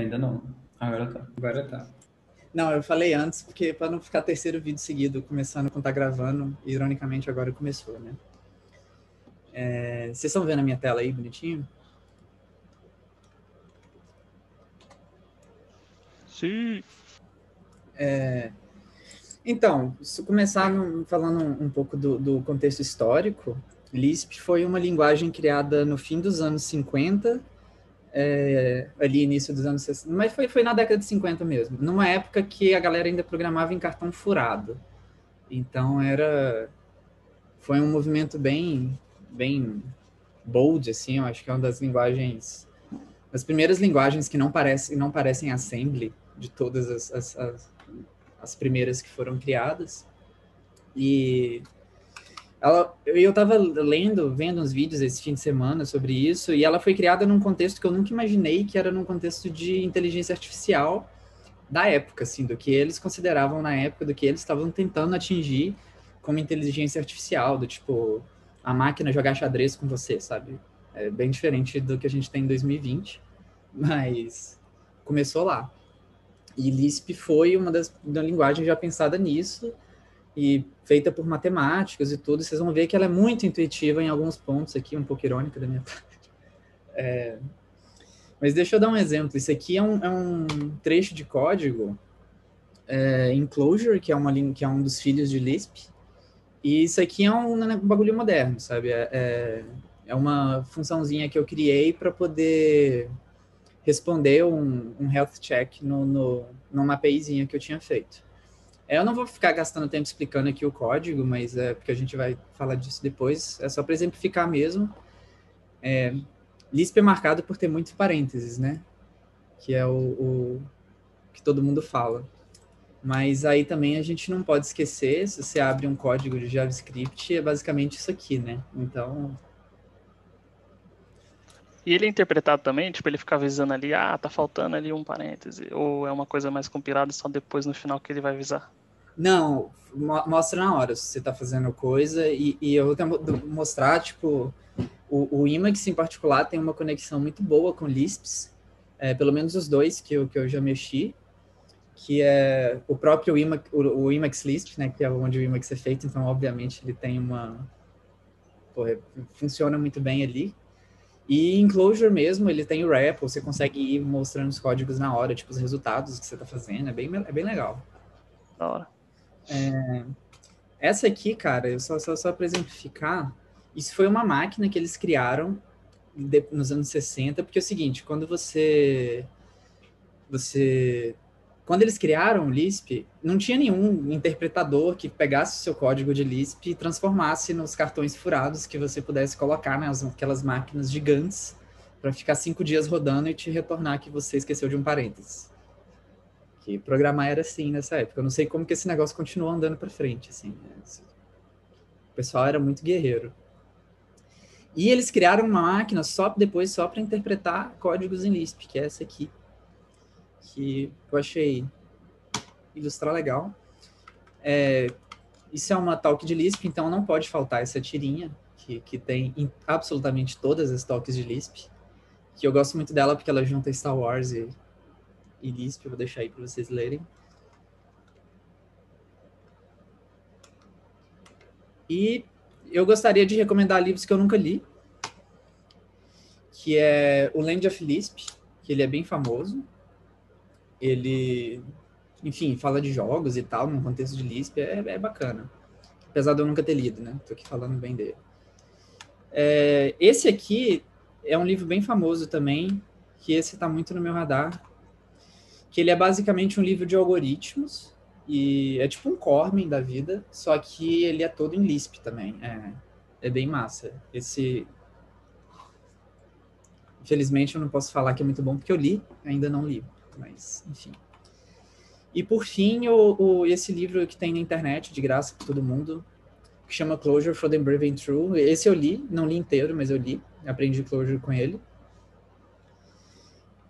Ainda não. Agora tá. Agora tá. Não, eu falei antes, porque para não ficar terceiro vídeo seguido, começando quando tá gravando, ironicamente agora começou, né? Vocês estão vendo a minha tela aí, bonitinho? Sim. Então, se começar falando um pouco do contexto histórico, Lisp foi uma linguagem criada no fim dos anos 50, ali início dos anos 60, mas foi na década de 50 mesmo, numa época que a galera ainda programava em cartão furado. Então foi um movimento bem bold, assim, eu acho que é uma das primeiras linguagens que não parecem assembly de todas as primeiras que foram criadas. E eu estava vendo uns vídeos esse fim de semana sobre isso, e ela foi criada num contexto que eu nunca imaginei, que era num contexto de inteligência artificial da época, assim, do que eles consideravam na época, do que eles estavam tentando atingir como inteligência artificial, do tipo, a máquina jogar xadrez com você, sabe? É bem diferente do que a gente tem em 2020, mas começou lá. E Lisp foi uma linguagens já pensada nisso, e feita por matemáticos e tudo, vocês vão ver que ela é muito intuitiva em alguns pontos aqui, um pouco irônica da minha parte. Mas deixa eu dar um exemplo. Isso aqui é um trecho de código em Clojure, que é um dos filhos de Lisp, e isso aqui é um bagulho moderno, sabe? É uma funçãozinha que eu criei para poder responder um health check numa APIzinha que eu tinha feito. Eu não vou ficar gastando tempo explicando aqui o código, mas porque a gente vai falar disso depois. É só para exemplificar mesmo. Lisp é marcado por ter muitos parênteses, né? Que é o que todo mundo fala. Mas aí também a gente não pode esquecer, se você abre um código de JavaScript, é basicamente isso aqui, né? Então... E ele é interpretado também? Tipo, ele fica avisando ali, tá faltando ali um parêntese. Ou é uma coisa mais compilada só depois no final que ele vai avisar? Não, mostra na hora se você está fazendo coisa, e eu vou mostrar, tipo, o Emacs em particular tem uma conexão muito boa com Lisps, pelo menos os dois que eu já mexi, que é o próprio o Emacs Lisp, né, que é onde o Emacs é feito, então obviamente ele tem funciona muito bem ali. E em Clojure mesmo, ele tem o REPL, você consegue ir mostrando os códigos na hora, tipo, os resultados que você está fazendo, é bem legal. Da hora. Essa aqui, cara, só para exemplificar, isso foi uma máquina que eles criaram nos anos 60, porque é o seguinte, quando quando eles criaram o Lisp, não tinha nenhum interpretador que pegasse o seu código de Lisp e transformasse nos cartões furados que você pudesse colocar naquelas máquinas gigantes para ficar 5 dias rodando e te retornar que você esqueceu de um parênteses. Que programar era assim nessa época. Eu não sei como que esse negócio continuou andando para frente, assim. Né? O pessoal era muito guerreiro. E eles criaram uma máquina só para interpretar códigos em Lisp, que é essa aqui, que eu achei ilustrar legal. Isso é uma talk de Lisp, então não pode faltar essa tirinha, que tem em absolutamente todas as talks de Lisp, que eu gosto muito dela porque ela junta Star Wars e Lisp, eu vou deixar aí para vocês lerem. E eu gostaria de recomendar livros que eu nunca li, que é o Land of Lisp, que ele é bem famoso. Ele, enfim, fala de jogos e tal, num contexto de Lisp, é bacana. Apesar de eu nunca ter lido, né? Tô aqui falando bem dele. Esse aqui é um livro bem famoso também, que esse tá muito no meu radar, que ele é basicamente um livro de algoritmos, e é tipo um Cormen da vida, só que ele é todo em Lisp também. É bem massa. Infelizmente eu não posso falar que é muito bom, porque eu li, ainda não li, mas enfim. E por fim, esse livro que tem na internet, de graça para todo mundo, que chama Clojure for the Brave and True. Esse eu li, não li inteiro, mas eu li, aprendi Clojure com ele.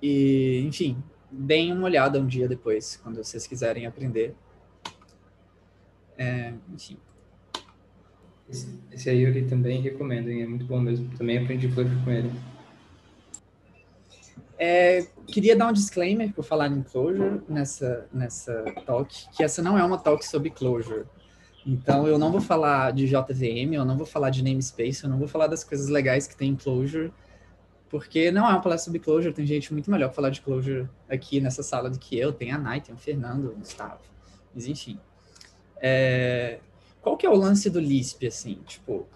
E, enfim, deem uma olhada um dia depois, quando vocês quiserem aprender. Enfim. Esse aí eu li também e recomendo, hein? É muito bom mesmo. Também aprendi Clojure com ele. Queria dar um disclaimer por falar em Clojure nessa talk, que essa não é uma talk sobre Clojure. Então, eu não vou falar de JVM, eu não vou falar de namespace, eu não vou falar das coisas legais que tem em Clojure, porque não é uma palestra sobre Clojure, tem gente muito melhor para falar de Clojure aqui nessa sala do que eu, tem a Nay, tem o Fernando, o Gustavo, mas enfim. Qual que é o lance do Lisp, assim? Tipo,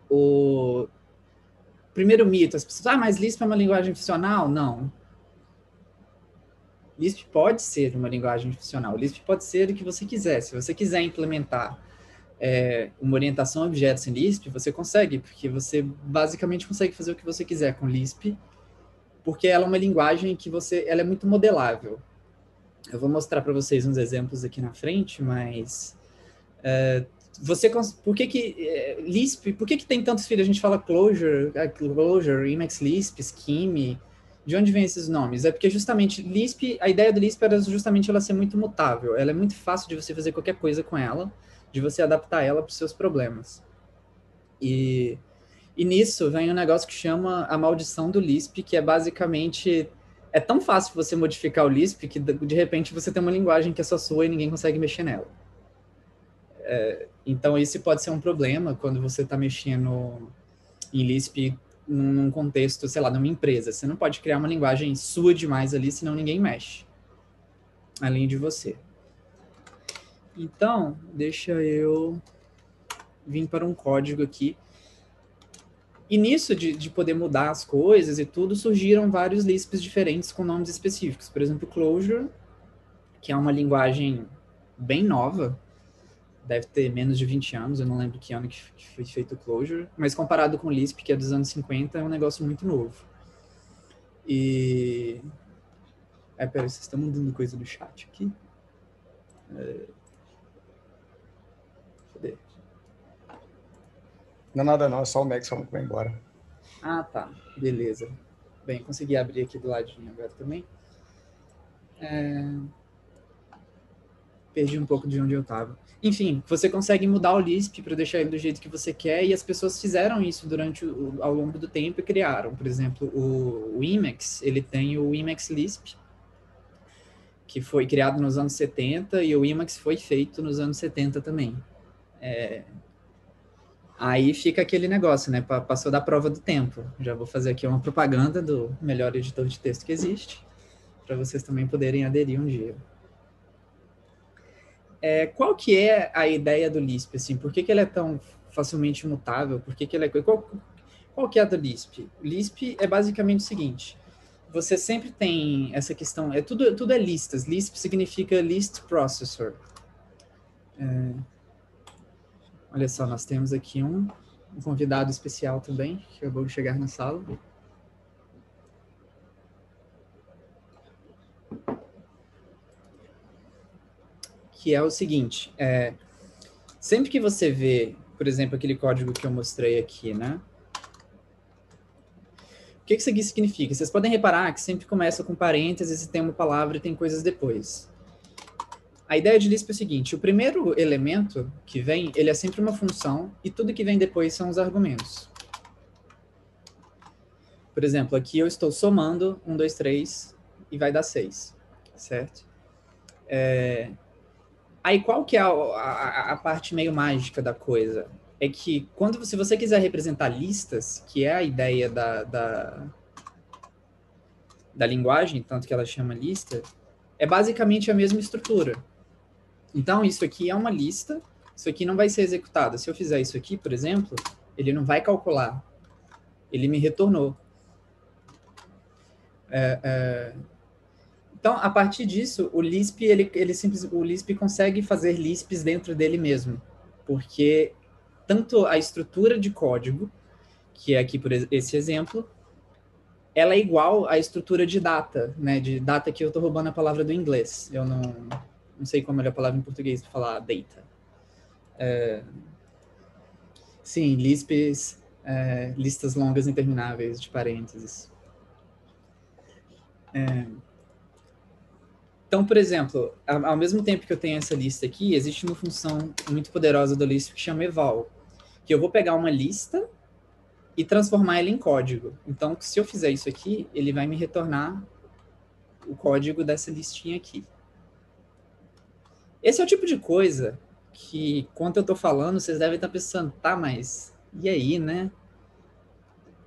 o primeiro mito, as pessoas, mas Lisp é uma linguagem funcional? Não. Lisp pode ser uma linguagem funcional. Lisp pode ser o que você quiser. Se você quiser implementar uma orientação a objetos em Lisp, você consegue, porque você basicamente consegue fazer o que você quiser com Lisp, porque ela é uma linguagem que ela é muito modelável. Eu vou mostrar para vocês uns exemplos aqui na frente, mas por que Lisp, por que tem tantos filhos? A gente fala Clojure, Emacs Lisp, Scheme. De onde vem esses nomes? É porque justamente Lisp, a ideia do Lisp era justamente ela ser muito mutável. Ela é muito fácil de você fazer qualquer coisa com ela, de você adaptar ela para os seus problemas. E nisso vem um negócio que chama a maldição do Lisp, que é basicamente... É tão fácil você modificar o Lisp que, de repente, você tem uma linguagem que é só sua e ninguém consegue mexer nela. Então, esse pode ser um problema quando você está mexendo em Lisp num contexto, sei lá, numa empresa. Você não pode criar uma linguagem sua demais ali, senão ninguém mexe, além de você. Então, deixa eu vir para um código aqui. E nisso de poder mudar as coisas e tudo, surgiram vários Lisps diferentes com nomes específicos. Por exemplo, Clojure, que é uma linguagem bem nova, deve ter menos de 20 anos, eu não lembro que ano que foi feito o Clojure, mas comparado com o Lisp, que é dos anos 50, é um negócio muito novo. E... peraí, vocês estão mandando coisa no chat aqui? Cadê? Não é nada não, é só o Max falando que vai embora. Ah, tá. Beleza. Bem, consegui abrir aqui do ladinho agora também. Perdi um pouco de onde eu estava. Enfim, você consegue mudar o Lisp para deixar ele do jeito que você quer, e as pessoas fizeram isso ao longo do tempo e criaram. Por exemplo, o Emacs, ele tem o Emacs Lisp, que foi criado nos anos 70, e o Emacs foi feito nos anos 70 também. Aí fica aquele negócio, né? Passou da prova do tempo. Já vou fazer aqui uma propaganda do melhor editor de texto que existe, para vocês também poderem aderir um dia. Qual que é a ideia do Lisp? Assim, por que ele é tão facilmente mutável? Por que ele é... Qual que é a do Lisp? O Lisp é basicamente o seguinte: você sempre tem essa questão... Tudo é listas. Lisp significa List Processor. Olha só, nós temos aqui um convidado especial também, que acabou de chegar na sala. Que é o seguinte, sempre que você vê, por exemplo, aquele código que eu mostrei aqui, né? O que isso aqui significa? Vocês podem reparar que sempre começa com parênteses e tem uma palavra e tem coisas depois. A ideia de Lisp é o seguinte: o primeiro elemento que vem, ele é sempre uma função, e tudo que vem depois são os argumentos. Por exemplo, aqui eu estou somando 1, 2, 3 e vai dar 6, certo? Aí qual que é a parte meio mágica da coisa? É que se você quiser representar listas, que é a ideia da linguagem, tanto que ela chama lista, é basicamente a mesma estrutura. Então, isso aqui é uma lista, isso aqui não vai ser executado. Se eu fizer isso aqui, por exemplo, ele não vai calcular. Ele me retornou. Então, a partir disso, o Lisp, o Lisp consegue fazer Lisps dentro dele mesmo, porque tanto a estrutura de código, que é aqui por esse exemplo, ela é igual à estrutura de data, né? De data que eu estou roubando a palavra do inglês. Eu não sei como é a palavra em português para falar data. Sim, Lisps, listas longas intermináveis de parênteses. Então, por exemplo, ao mesmo tempo que eu tenho essa lista aqui, existe uma função muito poderosa do Lisp que chama eval, que eu vou pegar uma lista e transformar ele em código. Então, se eu fizer isso aqui, ele vai me retornar o código dessa listinha aqui. Esse é o tipo de coisa que, quando eu estou falando, vocês devem estar pensando, tá, mas e aí, né?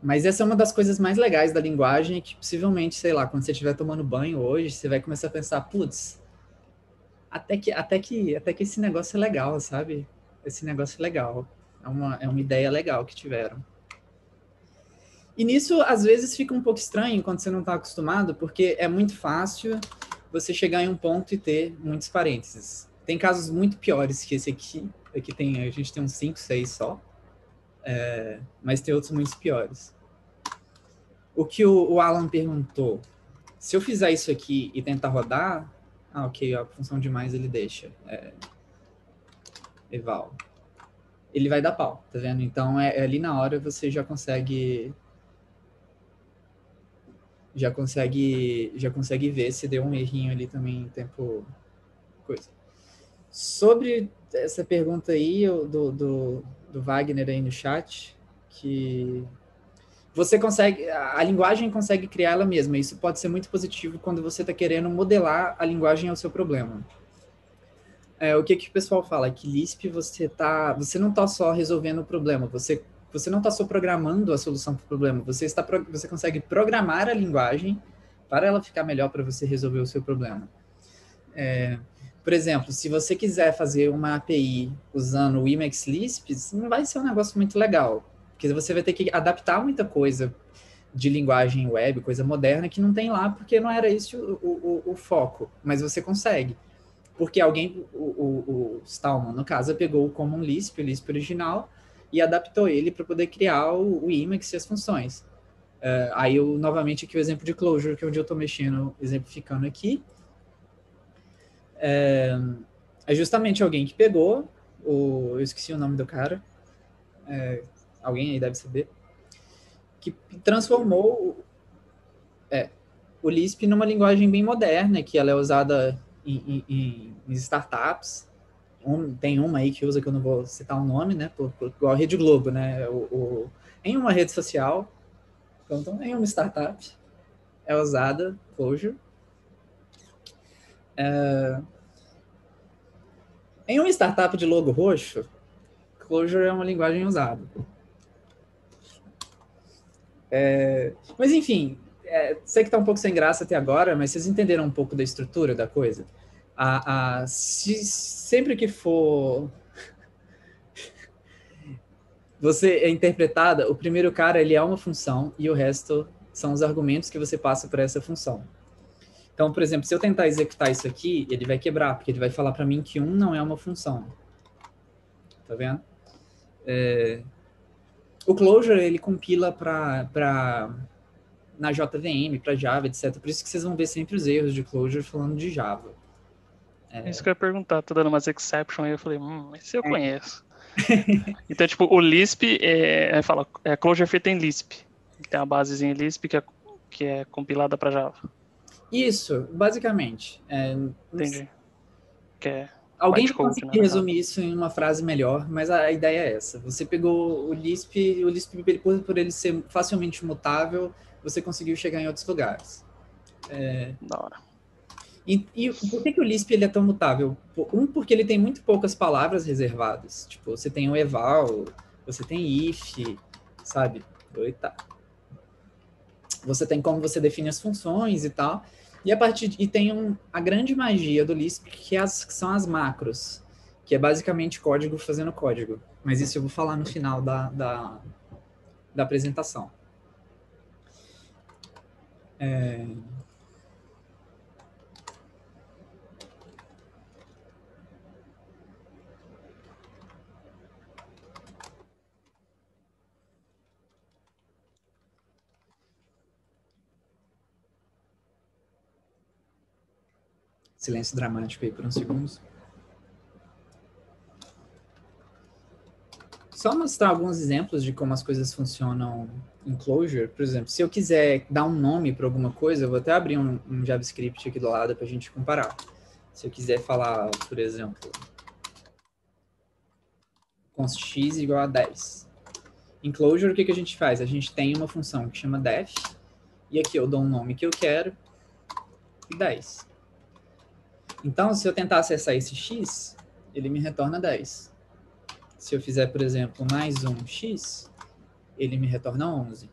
Mas essa é uma das coisas mais legais da linguagem, que possivelmente, sei lá, quando você estiver tomando banho hoje, você vai começar a pensar, putz, até que esse negócio é legal, sabe? Esse negócio é legal. É uma ideia legal que tiveram. E nisso, às vezes, fica um pouco estranho quando você não está acostumado, porque é muito fácil você chegar em um ponto e ter muitos parênteses. Tem casos muito piores que esse aqui. Aqui a gente tem uns 5, 6 só. Mas tem outros muito piores. O que o Alan perguntou, se eu fizer isso aqui e tentar rodar... Ah, ok, a função de mais ele deixa. Eval. Ele vai dar pau, tá vendo? Então, ali na hora você já consegue ver se deu um errinho ali também em tempo coisa. Sobre essa pergunta aí do Wagner aí no chat, que você consegue, a linguagem consegue criar ela mesma. Isso pode ser muito positivo quando você está querendo modelar a linguagem ao seu problema. O que o pessoal fala? Que Lisp você não está só resolvendo o problema, você não está só programando a solução para o problema, você consegue programar a linguagem para ela ficar melhor para você resolver o seu problema. Por exemplo, se você quiser fazer uma API usando o Emacs Lisp, não vai ser um negócio muito legal, porque você vai ter que adaptar muita coisa de linguagem web, coisa moderna, que não tem lá, porque não era esse o foco, mas você consegue. Porque alguém, o Stallman, no caso, pegou o Common Lisp, o Lisp original, e adaptou ele para poder criar o Emacs e as funções. Aí, novamente, aqui o exemplo de Clojure, que é onde eu estou mexendo, exemplificando aqui. É justamente alguém que pegou, eu esqueci o nome do cara, alguém aí deve saber, que transformou o Lisp numa linguagem bem moderna, que ela é usada em startups. Tem uma aí que usa, que eu não vou citar o nome, né? Igual a Rede Globo, né? Em uma rede social, então, em uma startup, é usada Clojure. Em uma startup de logo roxo, Clojure é uma linguagem usada. Mas, enfim, sei que está um pouco sem graça até agora, mas vocês entenderam um pouco da estrutura da coisa? Sempre que for você é interpretada, o primeiro cara ele é uma função e o resto são os argumentos que você passa para essa função. Então, por exemplo, se eu tentar executar isso aqui, ele vai quebrar, porque ele vai falar para mim que não é uma função. Tá vendo? O Clojure, ele compila na JVM, para Java, etc. Por isso que vocês vão ver sempre os erros de Clojure falando de Java. Isso que eu ia perguntar, tô dando umas exceptions aí, eu falei, esse eu conheço. Então, tipo, o Lisp é Clojure feita em Lisp. Tem a basezinha em Lisp que é compilada para Java. Isso, basicamente. Entendi. Alguém vai conseguir resumir isso em uma frase melhor, mas a ideia é essa. Você pegou o Lisp, por ele ser facilmente mutável, você conseguiu chegar em outros lugares. Da hora. E por que o Lisp ele é tão mutável? Porque ele tem muito poucas palavras reservadas. Tipo, você tem o eval, você tem if, sabe? Você tem como você define as funções e tal. E tem a grande magia do Lisp, que são as macros, que é basicamente código fazendo código. Mas isso eu vou falar no final da apresentação. Silêncio dramático aí por uns segundos. Só mostrar alguns exemplos de como as coisas funcionam em Clojure. Por exemplo, se eu quiser dar um nome para alguma coisa, eu vou até abrir um JavaScript aqui do lado para a gente comparar. Se eu quiser falar, por exemplo, const x igual a 10. Em Clojure, o que a gente faz? A gente tem uma função que chama def, e aqui eu dou um nome que eu quero, e 10. Então, se eu tentar acessar esse x, ele me retorna 10. Se eu fizer, por exemplo, mais um x, ele me retorna 11,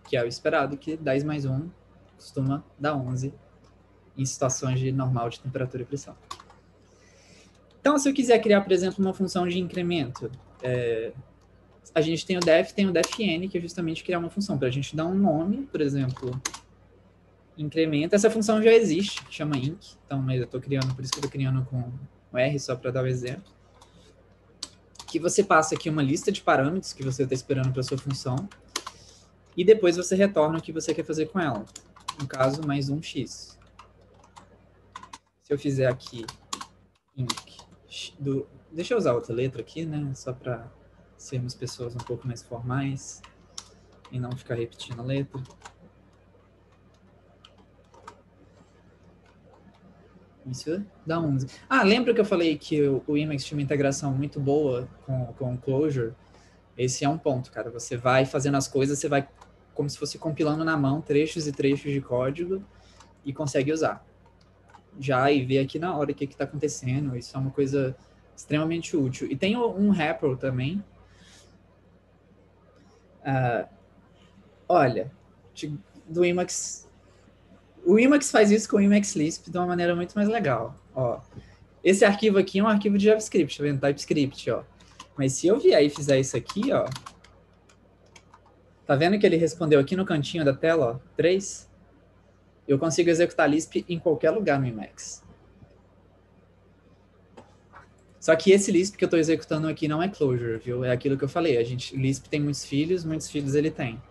que é o esperado, que 10 mais 1 costuma dar 11 em situações de normal de temperatura e pressão. Então, se eu quiser criar, por exemplo, uma função de incremento, a gente tem o defn, que é justamente criar uma função, para a gente dar um nome, por exemplo, incremento. Essa função já existe, chama inc, então, mas eu estou criando, por isso que eu estou criando com o R, só para dar o exemplo. Que você passa aqui uma lista de parâmetros que você está esperando para sua função, e depois você retorna o que você quer fazer com ela. No caso, mais um x. Se eu fizer aqui inc deixa eu usar outra letra aqui, né? Só para sermos pessoas um pouco mais formais e não ficar repetindo a letra. Isso dá 11. Ah, lembra que eu falei que o Emacs tinha uma integração muito boa com o Clojure? Esse é um ponto, cara. Você vai fazendo as coisas, você vai como se fosse compilando na mão trechos e trechos de código e consegue usar. Já e ver aqui na hora o que está acontecendo. Isso é uma coisa extremamente útil. E tem um REPL também. Olha, do Emacs... O Emacs faz isso com o Emacs Lisp de uma maneira muito mais legal. Ó, esse arquivo aqui é um arquivo de JavaScript, tá vendo? TypeScript, ó. Mas se eu vier e fizer isso aqui, ó... Tá vendo que ele respondeu aqui no cantinho da tela, ó? 3? Eu consigo executar Lisp em qualquer lugar no Emacs. Só que esse Lisp que eu estou executando aqui não é Clojure, viu? É aquilo que eu falei. Lisp tem muitos filhos ele tem.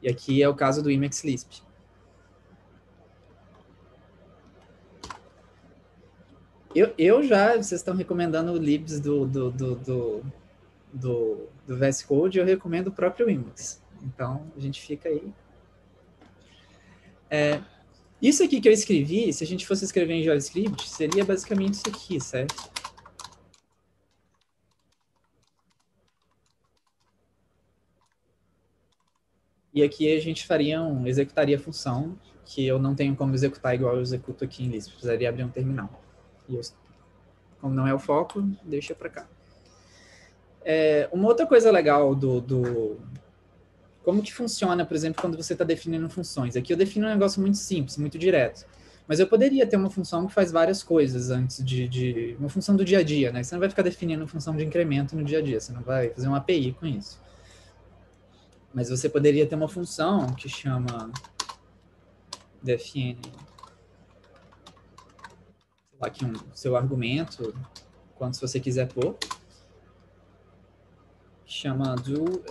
E aqui é o caso do Emacs Lisp. Vocês estão recomendando o libs do VS Code, eu recomendo o próprio Emacs. Então, a gente fica aí. Isso aqui que eu escrevi, se a gente fosse escrever em JavaScript, seria basicamente isso aqui, certo? E aqui a gente executaria a função que eu não tenho como executar igual eu executo aqui em Lisp. Precisaria abrir um terminal. E como não é o foco, deixa para cá. Uma outra coisa legal como que funciona, por exemplo, quando você está definindo funções. Aqui eu defino um negócio muito simples, muito direto. Mas eu poderia ter uma função que faz várias coisas antes de uma função do dia a dia, né? Você não vai ficar definindo função de incremento no dia a dia. Você não vai fazer uma API com isso. Mas você poderia ter uma função que chama define aqui seu argumento, quantos você quiser pôr, chama do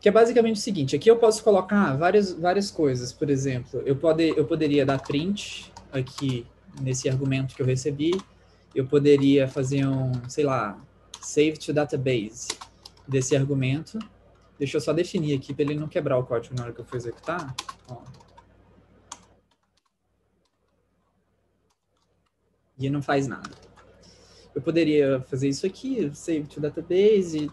que é basicamente o seguinte, aqui eu posso colocar várias coisas, por exemplo, eu poderia dar print aqui nesse argumento que eu recebi, eu poderia fazer sei lá, save to database desse argumento. Deixa eu só definir aqui para ele não quebrar o código na hora que eu for executar. Ó. E não faz nada. Eu poderia fazer isso aqui, save to database,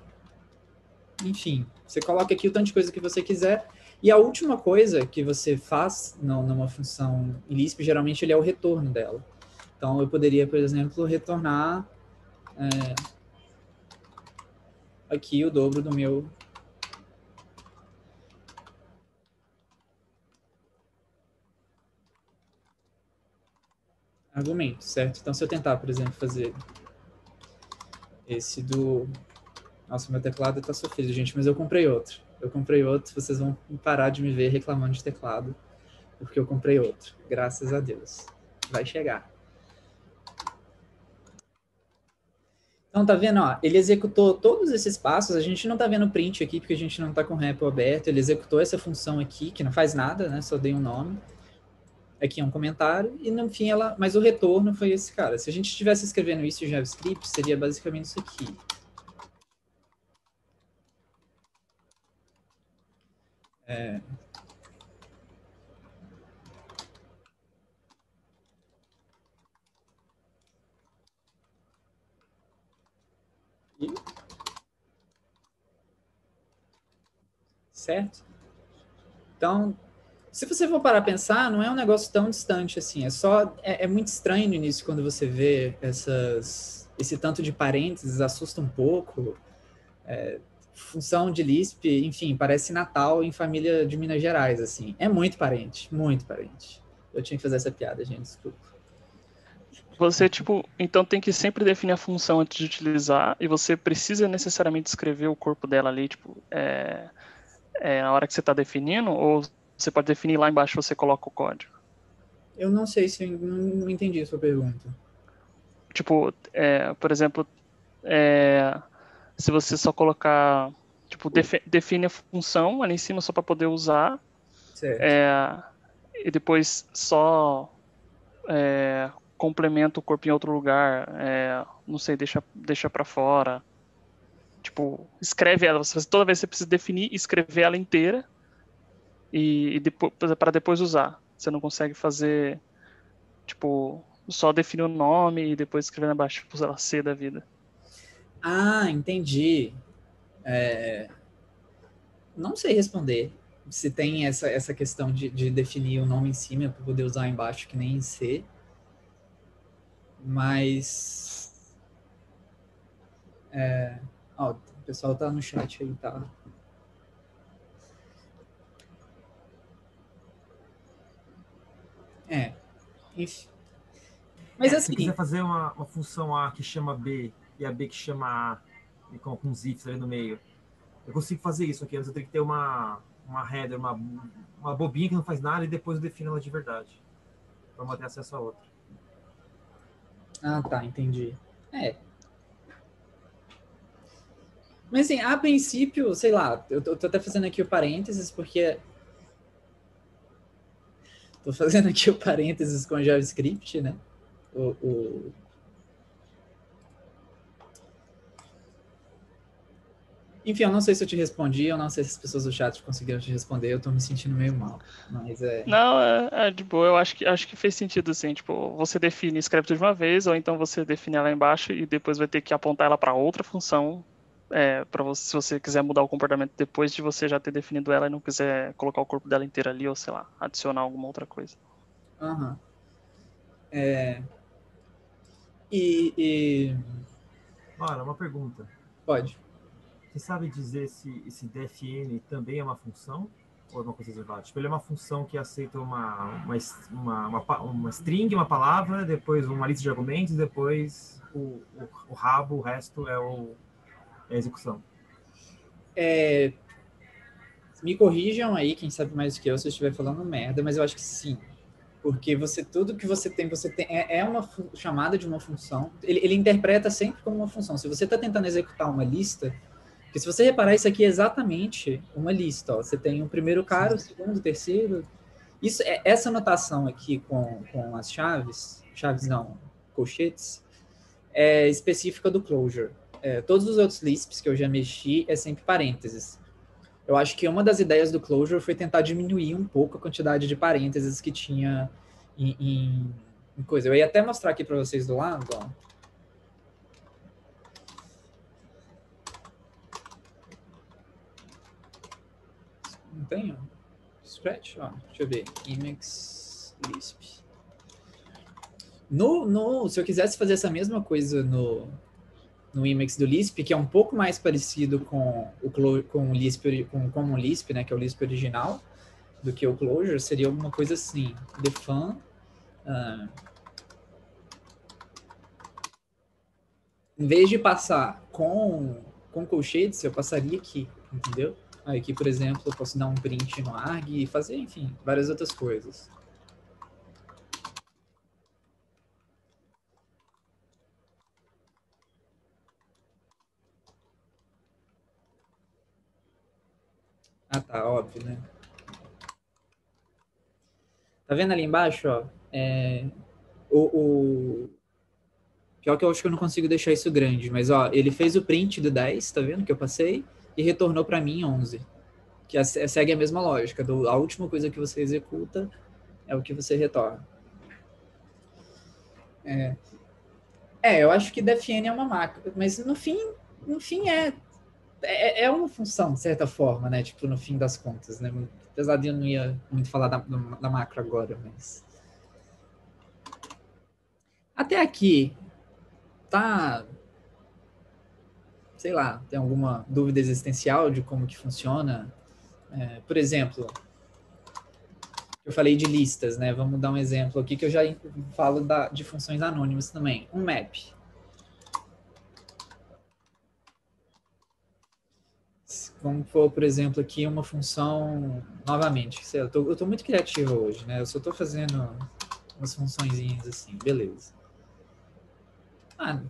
enfim, você coloca aqui o tanto de coisa que você quiser. E a última coisa que você faz numa função em Lisp, geralmente ele é o retorno dela. Então, eu poderia, por exemplo, retornar aqui o dobro do meu argumento, certo? Então, se eu tentar, por exemplo, fazer esse do... Nossa, meu teclado está sofrido, gente, mas eu comprei outro. Vocês vão parar de me ver reclamando de teclado, porque eu comprei outro. Graças a Deus. Vai chegar. Então, tá vendo? Ó, ele executou todos esses passos. A gente não tá vendo print aqui, porque a gente não tá com o REPL aberto. Ele executou essa função aqui, que não faz nada, né? Só dei um nome. Aqui é um comentário. E, no fim, mas o retorno foi esse cara. Se a gente estivesse escrevendo isso em JavaScript, seria basicamente isso aqui. certo? Então, se você for parar a pensar, não é um negócio tão distante assim. É muito estranho no início quando você vê esse tanto de parênteses, assusta um pouco. Função de Lisp, enfim, parece Natal em família de Minas Gerais, assim. É muito parente, muito parente. Eu tinha que fazer essa piada, gente, desculpa. Você, tipo, então tem que sempre definir a função antes de utilizar, e você precisa necessariamente escrever o corpo dela ali, tipo, na hora que você está definindo, ou você pode definir lá embaixo e você coloca o código? Eu não sei se eu não entendi a sua pergunta. Tipo, por exemplo, se você só colocar, tipo, define a função ali em cima só para poder usar, Certo. e depois só complementa o corpo em outro lugar, não sei, deixa para fora. Tipo, escreve ela, toda vez você precisa definir e escrever ela inteira e depois, para depois usar. Você não consegue fazer, tipo, só definir o nome e depois escrever na baixo, tipo, sei lá, C da vida. Ah, entendi. Não sei responder se tem essa questão de definir o nome em cima para poder usar embaixo, que nem em C. Mas. Ó, o pessoal tá no chat aí, tá? Enfim. Mas Se assim. quiser fazer uma função A que chama B e a B que chama A, e com alguns ifs ali no meio, eu consigo fazer isso aqui. Antes eu tenho que ter uma header, uma bobinha que não faz nada e depois eu defino ela de verdade. Para manter acesso a outra. Ah, tá, entendi. Mas assim, a princípio, sei lá, eu tô até fazendo aqui o parênteses, porque. Tô fazendo aqui o parênteses com JavaScript, né? Enfim, eu não sei se eu te respondi, eu não sei se as pessoas do chat conseguiram te responder, eu tô me sentindo meio mal. Mas Não, de boa, eu acho que fez sentido, assim, tipo, você define, escreve tudo de uma vez, ou então você define ela embaixo e depois vai ter que apontar ela para outra função, para você, se você quiser mudar o comportamento depois de você já ter definido ela e não quiser colocar o corpo dela inteiro ali, ou sei lá, adicionar alguma outra coisa. Aham. E. Ora, uma pergunta. Pode. Você sabe dizer se esse defn também é uma função? Ou é uma coisa reservada? Tipo, ele é uma função que aceita uma string, uma palavra, depois uma lista de argumentos, depois o rabo, o resto é a execução. Me corrijam aí, quem sabe mais do que eu, se eu estiver falando merda, mas eu acho que sim. Porque tudo que você tem é uma chamada de uma função. Ele interpreta sempre como uma função. Se você está tentando executar uma lista, porque se você reparar, isso aqui é exatamente uma lista. Ó. Você tem o primeiro cara, o segundo, o terceiro. Essa notação aqui com as chaves não, colchetes, é específica do Clojure. Todos os outros Lisps que eu já mexi é sempre parênteses. Eu acho que uma das ideias do Clojure foi tentar diminuir um pouco a quantidade de parênteses que tinha em coisa. Eu ia até mostrar aqui para vocês do lado, ó. Não tem? Scratch? Ó, deixa eu ver. Emacs Lisp. Se eu quisesse fazer essa mesma coisa no Emacs do Lisp, que é um pouco mais parecido com o Lisp, com o Common Lisp, né, que é o Lisp original, do que o Clojure, seria alguma coisa assim. Define. Em vez de passar com colchetes, eu passaria aqui, entendeu? Aqui, por exemplo, eu posso dar um print no arg e fazer, enfim, várias outras coisas. Ah, tá, óbvio, né? Tá vendo ali embaixo, ó? Pior que eu acho que eu não consigo deixar isso grande, mas ó, ele fez o print do 10, tá vendo que eu passei, e retornou para mim 11. Que segue a mesma lógica, a última coisa que você executa é o que você retorna. Eu acho que defn é uma máquina, mas no fim É uma função, de certa forma, né? Tipo, no fim das contas, né? Apesar de eu não ia muito falar da macro agora, mas... Até aqui, tá... Sei lá, tem alguma dúvida existencial de como que funciona? Por exemplo, eu falei de listas, né? Vamos dar um exemplo aqui que eu já falo de funções anônimas também. Um map. Como for, por exemplo, aqui uma função, novamente, eu tô muito criativo hoje, né? Eu só tô fazendo umas funçõezinhas assim, beleza.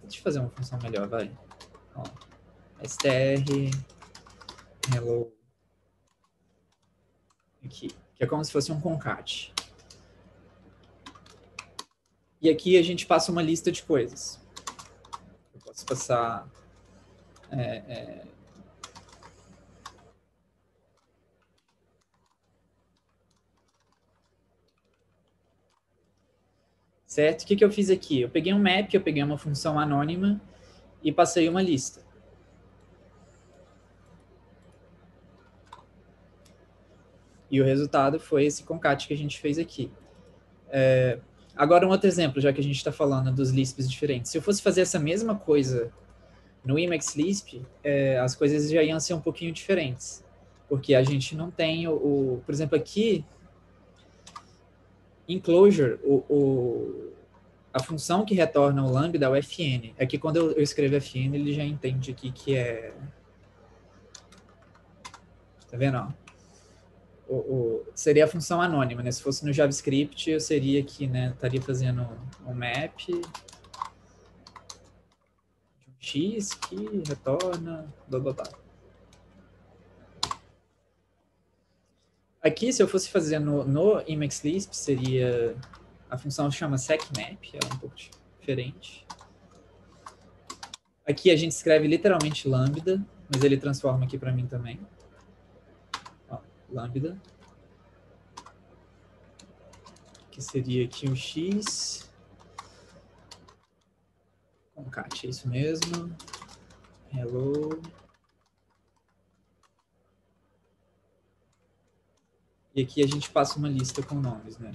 Deixa eu fazer uma função melhor, vai. Ó, str, hello, aqui, que é como se fosse um concat. E aqui a gente passa uma lista de coisas. Eu posso passar... Certo? O que eu fiz aqui? Eu peguei um map, eu peguei uma função anônima e passei uma lista. E o resultado foi esse concat que a gente fez aqui. Agora um outro exemplo, já que a gente está falando dos Lisps diferentes. Se eu fosse fazer essa mesma coisa no Emacs Lisp, as coisas já iam ser um pouquinho diferentes. Porque a gente não tem por exemplo, aqui, em Clojure, a função que retorna o lambda é o fn. É que quando eu escrevo fn, ele já entende aqui que é... Tá vendo? Seria a função anônima, né? Se fosse no JavaScript, eu seria aqui, né? Estaria fazendo um map de um x que retorna... Aqui, se eu fosse fazer no Emacs Lisp, seria... A função chama secmap, ela é um pouco diferente. Aqui a gente escreve literalmente lambda, mas ele transforma aqui para mim também. Ó, lambda. Que seria aqui o x. Concat, é isso mesmo. Hello. E aqui a gente passa uma lista com nomes, né?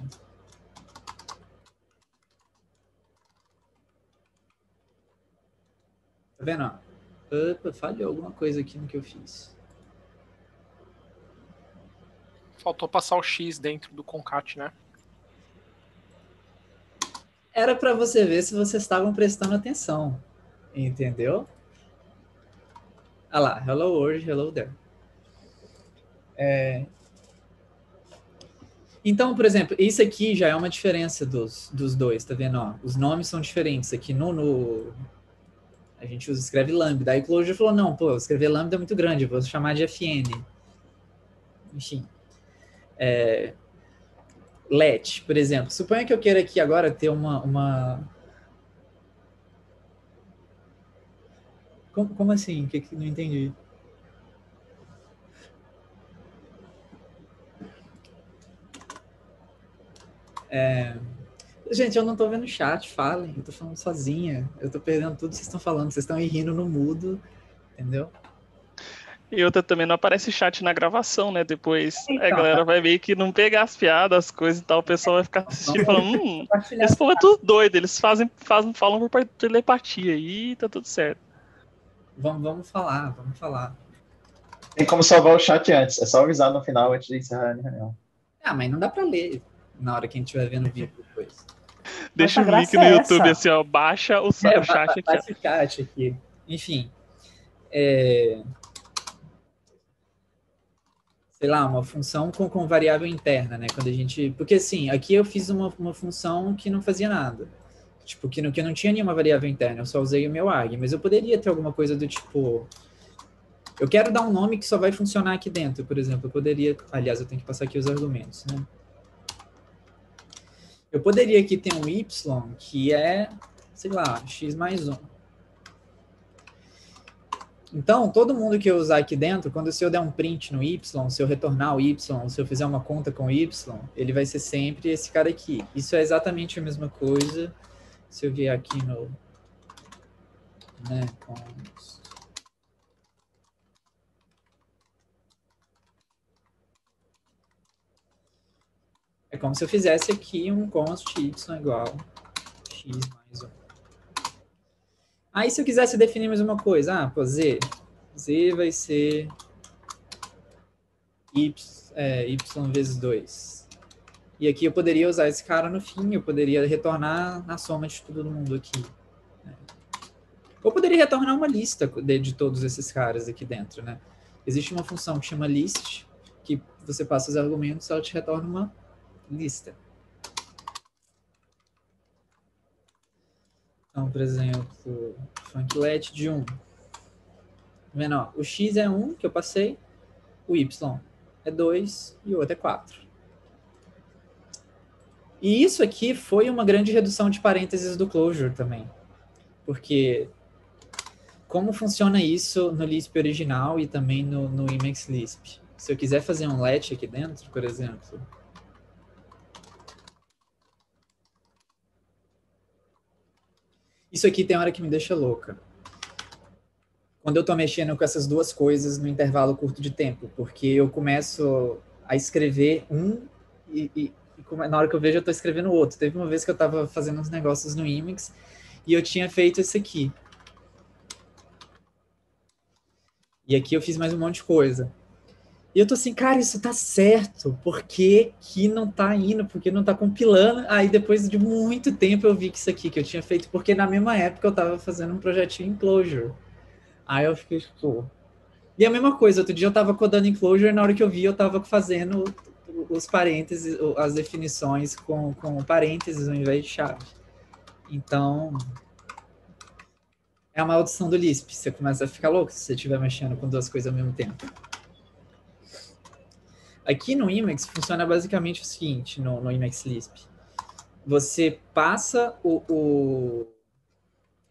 Tá vendo? Opa, falhou alguma coisa aqui no que eu fiz. Faltou passar o X dentro do concat, né? Era para você ver se vocês estavam prestando atenção. Entendeu? Ah lá, hello world, hello there. Então, por exemplo, isso aqui já é uma diferença dos dois, tá vendo? Ó, os nomes são diferentes. Aqui a gente escreve lambda. Aí o Clojure falou, não, pô, escrever lambda é muito grande, vou chamar de fn. Enfim. Let, por exemplo. Suponha que eu queira aqui agora ter uma... Como assim? Que não entendi. Gente, eu não tô vendo o chat, falem. Eu tô falando sozinha. Eu tô perdendo tudo que vocês estão falando. Vocês estão aí rindo no mudo, entendeu? E outra também, não aparece chat na gravação, né? Depois Então, a galera vai meio que não pegar as piadas, as coisas e tal, o pessoal vai ficar assistindo e falando, esse povo é tudo doido, eles falam por telepatia e tá tudo certo. Vamos falar. Tem como salvar o chat antes, é só avisar no final antes de encerrar a reunião. Mas não dá pra ler na hora que a gente estiver vendo o vídeo depois. Deixa o link no YouTube assim, ó, baixa o chat aqui. Baixa o chat aqui. Enfim. Sei lá, uma função com variável interna, né? Quando a gente... Porque assim, aqui eu fiz uma função que não fazia nada. Tipo, que não tinha nenhuma variável interna, eu só usei o meu arg. Mas eu poderia ter alguma coisa do tipo... Eu quero dar um nome que só vai funcionar aqui dentro, por exemplo. Eu poderia... Aliás, eu tenho que passar aqui os argumentos, né? Eu poderia aqui ter um y que é, sei lá, x mais 1. Então, todo mundo que eu usar aqui dentro, quando se eu der um print no y, se eu retornar o y, se eu fizer uma conta com y, ele vai ser sempre esse cara aqui. Isso é exatamente a mesma coisa se eu vier aqui no... Né, como se eu fizesse aqui um const y igual x mais 1. Aí, se eu quisesse definir mais uma coisa, pô, z vai ser y vezes 2. E aqui eu poderia usar esse cara no fim, eu poderia retornar na soma de todo mundo aqui. Ou poderia retornar uma lista de todos esses caras aqui dentro, né? Existe uma função que chama list, que você passa os argumentos, ela te retorna uma lista. Então, por exemplo, funclet de 1. Tá vendo, ó? O x é 1, que eu passei, o y é 2 e o outro é 4. E isso aqui foi uma grande redução de parênteses do Clojure também. Porque como funciona isso no Lisp original e também no Emacs Lisp? Se eu quiser fazer um let aqui dentro, por exemplo, isso aqui tem hora que me deixa louca. Quando eu estou mexendo com essas duas coisas no intervalo curto de tempo, porque eu começo a escrever e na hora que eu vejo eu estou escrevendo o outro. Teve uma vez que eu estava fazendo uns negócios no Emacs e eu tinha feito isso aqui. E aqui eu fiz mais um monte de coisa. E eu tô assim, cara, isso tá certo. Por que que não tá indo? Por que não tá compilando? Aí depois de muito tempo eu vi que isso aqui que eu tinha feito, porque na mesma época eu tava fazendo um projetinho em Clojure. Aí eu fiquei, tipo... E a mesma coisa, outro dia eu tava codando em Clojure e na hora que eu vi eu tava fazendo os parênteses, as definições com parênteses ao invés de chave. Então... é a maldição do Lisp. Você começa a ficar louco se você estiver mexendo com duas coisas ao mesmo tempo. Aqui no Emacs funciona basicamente o seguinte, no Emacs Lisp. Você passa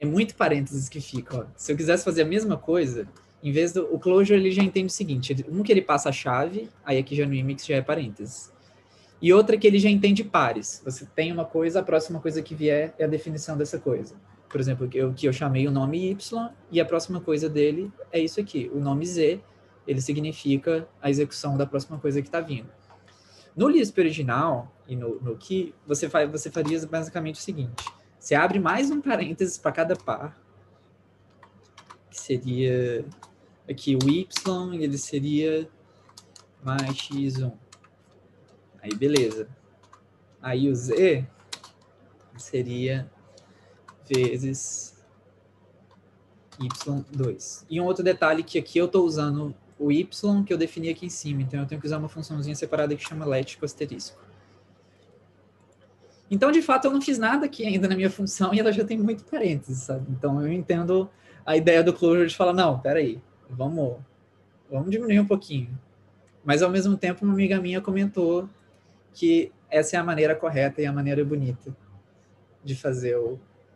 é muito parênteses que fica. Ó. Se eu quisesse fazer a mesma coisa, em vez do... O Clojure ele já entende o seguinte, que ele passa a chave, aí aqui já no Emacs já é parênteses. E outra que ele já entende pares. Você tem uma coisa, a próxima coisa que vier é a definição dessa coisa. Por exemplo, que eu chamei o nome Y, e a próxima coisa dele é isso aqui. O nome Z, ele significa a execução da próxima coisa que está vindo. No Lisp original, e no Key, você faria basicamente o seguinte. Você abre mais um parênteses para cada par, que seria aqui o Y, ele seria mais x1. Aí, beleza. Aí o Z seria vezes y2. E um outro detalhe que aqui eu estou usando o y que eu defini aqui em cima. Então eu tenho que usar uma funçãozinha separada que chama let com asterisco. Então, de fato, eu não fiz nada aqui ainda na minha função e ela já tem muito parênteses, sabe? Então eu entendo a ideia do Clojure de falar, não, peraí, vamos diminuir um pouquinho. Mas, ao mesmo tempo, uma amiga minha comentou que essa é a maneira correta e a maneira bonita de fazer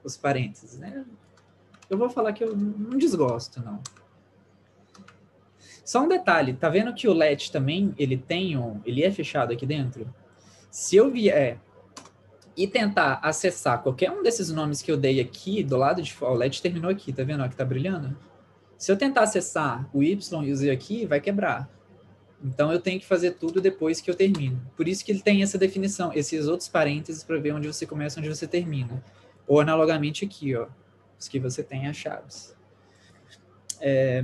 os parênteses, né? Eu vou falar que eu não desgosto, não. Só um detalhe, tá vendo que o let também, ele é fechado aqui dentro? Se eu vier e tentar acessar qualquer um desses nomes que eu dei aqui, do lado de fora, o let terminou aqui, tá vendo ó, que tá brilhando? Se eu tentar acessar o y e o z aqui, vai quebrar. Então eu tenho que fazer tudo depois que eu termino. Por isso que ele tem essa definição, esses outros parênteses para ver onde você começa e onde você termina. Ou analogamente aqui, ó, os que você tem as chaves.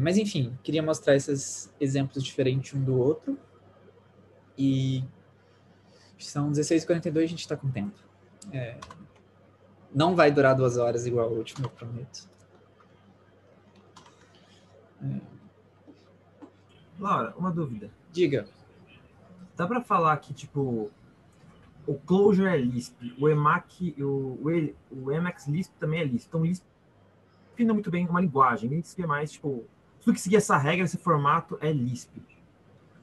Mas enfim, queria mostrar esses exemplos diferentes um do outro. E são 16h42, a gente está com tempo. Não vai durar 2 horas igual o último, eu prometo. Laura, uma dúvida. Diga. Dá para falar que, tipo, o Clojure é Lisp, o Emacs Lisp também é Lisp. Então, Lisp define muito bem uma linguagem. Lisp é mais, tipo, se tu que seguir essa regra, esse formato é Lisp.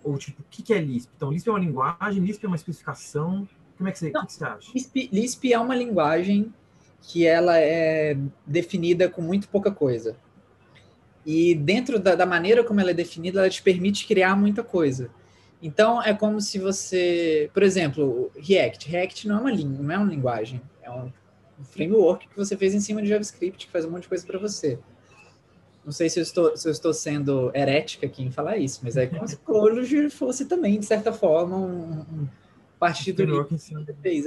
Ou, tipo, o que é Lisp? Então, Lisp é uma linguagem, Lisp é uma especificação. Como é que você acha? Lisp é uma linguagem que ela é definida com muito pouca coisa. E dentro da maneira como ela é definida, ela te permite criar muita coisa. Então, é como se você... Por exemplo, React. React não é uma linguagem. É um framework que você fez em cima de JavaScript, que faz um monte de coisa para você. Não sei se eu estou sendo herética aqui em falar isso, mas é como se o Clojure fosse também, de certa forma, partir do Superior Lisp que ensina. que você fez.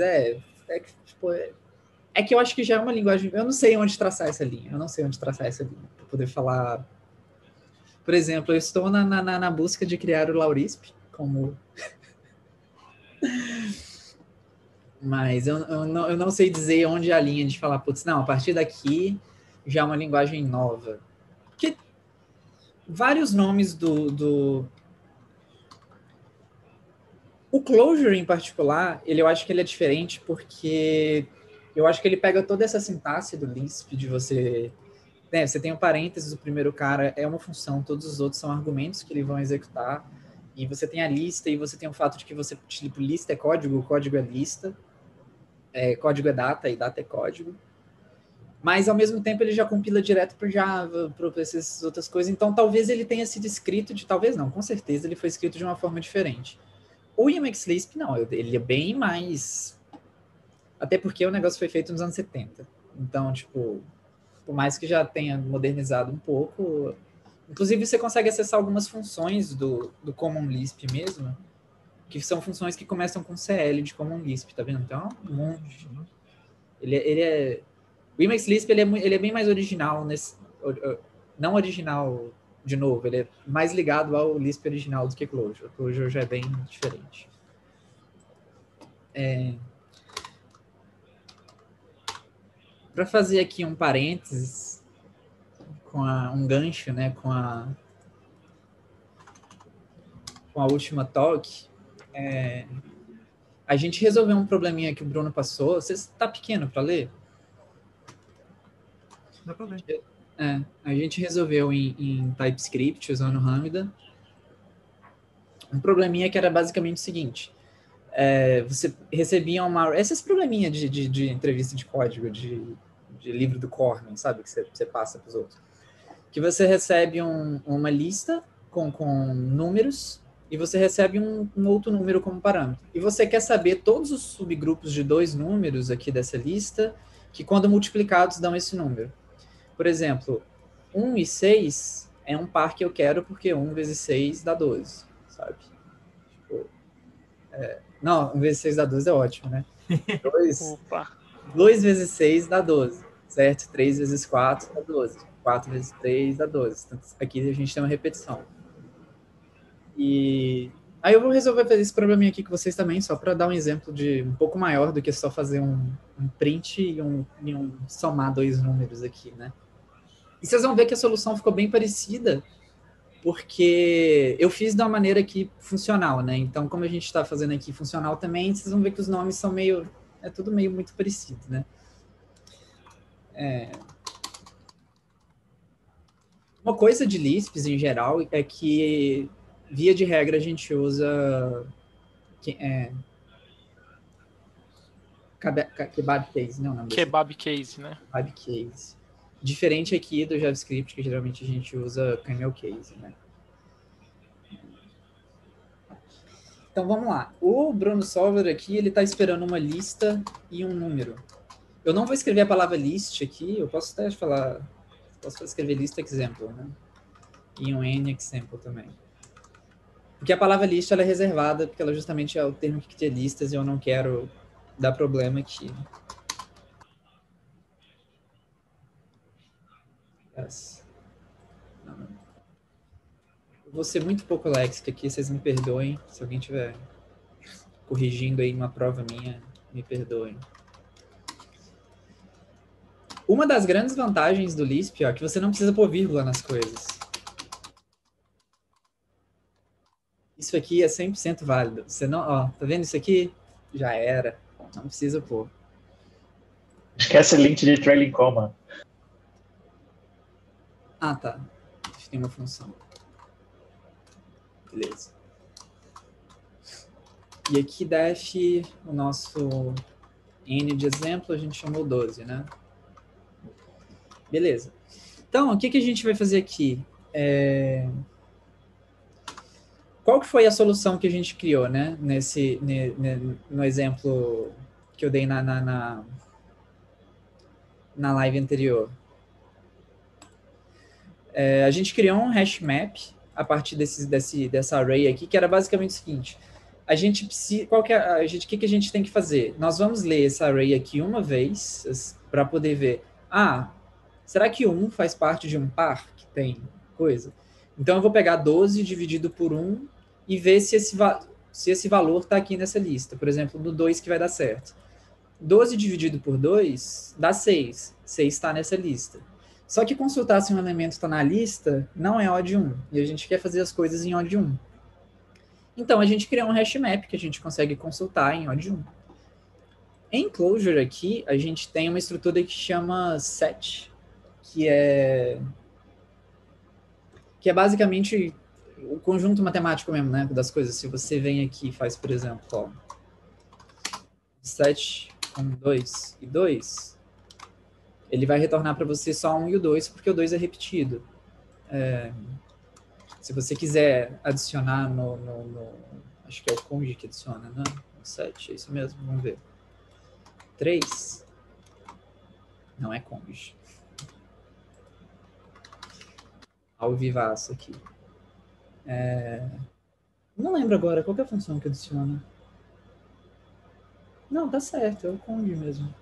É que eu acho que já é uma linguagem... Eu não sei onde traçar essa linha. Para poder falar... Por exemplo, eu estou na busca de criar o Laurisp como... Mas eu não sei dizer onde é a linha de falar, putz, não, a partir daqui já é uma linguagem nova. Porque vários nomes O Clojure, em particular, eu acho que ele é diferente porque eu acho que ele pega toda essa sintaxe do Lisp de você... Né, você tem um parênteses, o primeiro cara é uma função, todos os outros são argumentos que eles vão executar, e você tem a lista, e você tem o fato de que você, tipo, lista é código, o código é lista, código é data, e data é código. Mas, ao mesmo tempo, ele já compila direto para Java, para essas outras coisas. Então, talvez ele tenha sido escrito talvez não, com certeza ele foi escrito de uma forma diferente. O Emacs Lisp, não, ele é bem mais... Até porque o negócio foi feito nos anos 70. Então, tipo, por mais que já tenha modernizado um pouco... Inclusive, você consegue acessar algumas funções do Common Lisp mesmo, que são funções que começam com CL de Common Lisp, tá vendo? Então, um monte. O Emacs Lisp ele é bem mais original, não original de novo, ele é mais ligado ao Lisp original do que Clojure. O Clojure já é bem diferente. Para fazer aqui um parênteses, um gancho, né, com a última talk, a gente resolveu um probleminha que o Bruno passou. Você está pequeno para ler? Dá pra ver. A gente resolveu em TypeScript, usando o Lambda, um probleminha que era basicamente o seguinte. Você recebia esses probleminha de entrevista de código, de livro do Cormen, sabe? Que você passa para os outros. Que você recebe uma lista com números e você recebe um outro número como parâmetro. E você quer saber todos os subgrupos de 2 números aqui dessa lista que, quando multiplicados, dão esse número. Por exemplo, 1 e 6 é um par que eu quero porque 1 vezes 6 dá 12, sabe? Não, 1 vezes 6 dá 12 é ótimo, né? 2 vezes 6 dá 12, certo? 3 vezes 4 dá 12. 4 vezes 3 dá 12. Então, aqui a gente tem uma repetição. E aí eu vou resolver fazer esse probleminha aqui com vocês também, só para dar um exemplo de um pouco maior do que só fazer um print e somar 2 números aqui, né? E vocês vão ver que a solução ficou bem parecida, porque eu fiz de uma maneira aqui funcional, né? Então, como a gente está fazendo aqui funcional também, vocês vão ver que os nomes são tudo meio muito parecido, né? Uma coisa de Lisps, em geral, é que, via de regra, a gente usa kebab case, não, Kebab case, né? Kebab case. Diferente aqui do JavaScript, que geralmente a gente usa camel case, né? Então, vamos lá. O Bruno Solver aqui, ele está esperando uma lista e um número. Eu não vou escrever a palavra list aqui, eu posso até falar... Posso escrever list example, né? E um n example também. Porque a palavra list ela é reservada, porque ela justamente é o termo que cria listas e eu não quero dar problema aqui. Vou ser muito pouco léxico aqui, vocês me perdoem. Se alguém estiver corrigindo aí uma prova minha, me perdoem. Uma das grandes vantagens do Lisp é que você não precisa pôr vírgula nas coisas. Isso aqui é 100% válido. Você não, tá vendo isso aqui? Já era. Não precisa pôr. Esquece o link de trailing comma. Ah, tá. Tem uma função. Beleza. E aqui def, o nosso n de exemplo, a gente chamou 12, né? Beleza. Então, o que a gente vai fazer aqui? Qual que foi a solução que a gente criou, né? No exemplo que eu dei na live anterior. A gente criou um hash map a partir dessa array aqui, que era basicamente o seguinte. a gente precisa, o que a gente tem que fazer? Nós vamos ler esse array aqui uma vez para poder ver, será que 1 faz parte de um par que tem coisa? Então eu vou pegar 12 dividido por 1 e ver se esse valor está aqui nessa lista. Por exemplo, no 2 que vai dar certo. 12 dividido por 2 dá 6. 6 está nessa lista. Só que consultar se um elemento está na lista não é odd 1. E a gente quer fazer as coisas em odd 1. Então, a gente criou um hash map que a gente consegue consultar em odd 1. Em Clojure aqui, a gente tem uma estrutura que chama set, que é basicamente o conjunto matemático mesmo, né, das coisas. Se você vem aqui e faz, por exemplo, ó, set com 2 e 2, ele vai retornar para você só 1 e o 2, porque o 2 é repetido. Se você quiser adicionar acho que é o conj que adiciona, né? No set, é isso mesmo, vamos ver. 3 não é conj. Ao vivaço aqui. Não lembro agora, qual que é a função que adiciona? Não, tá certo, é o conj mesmo.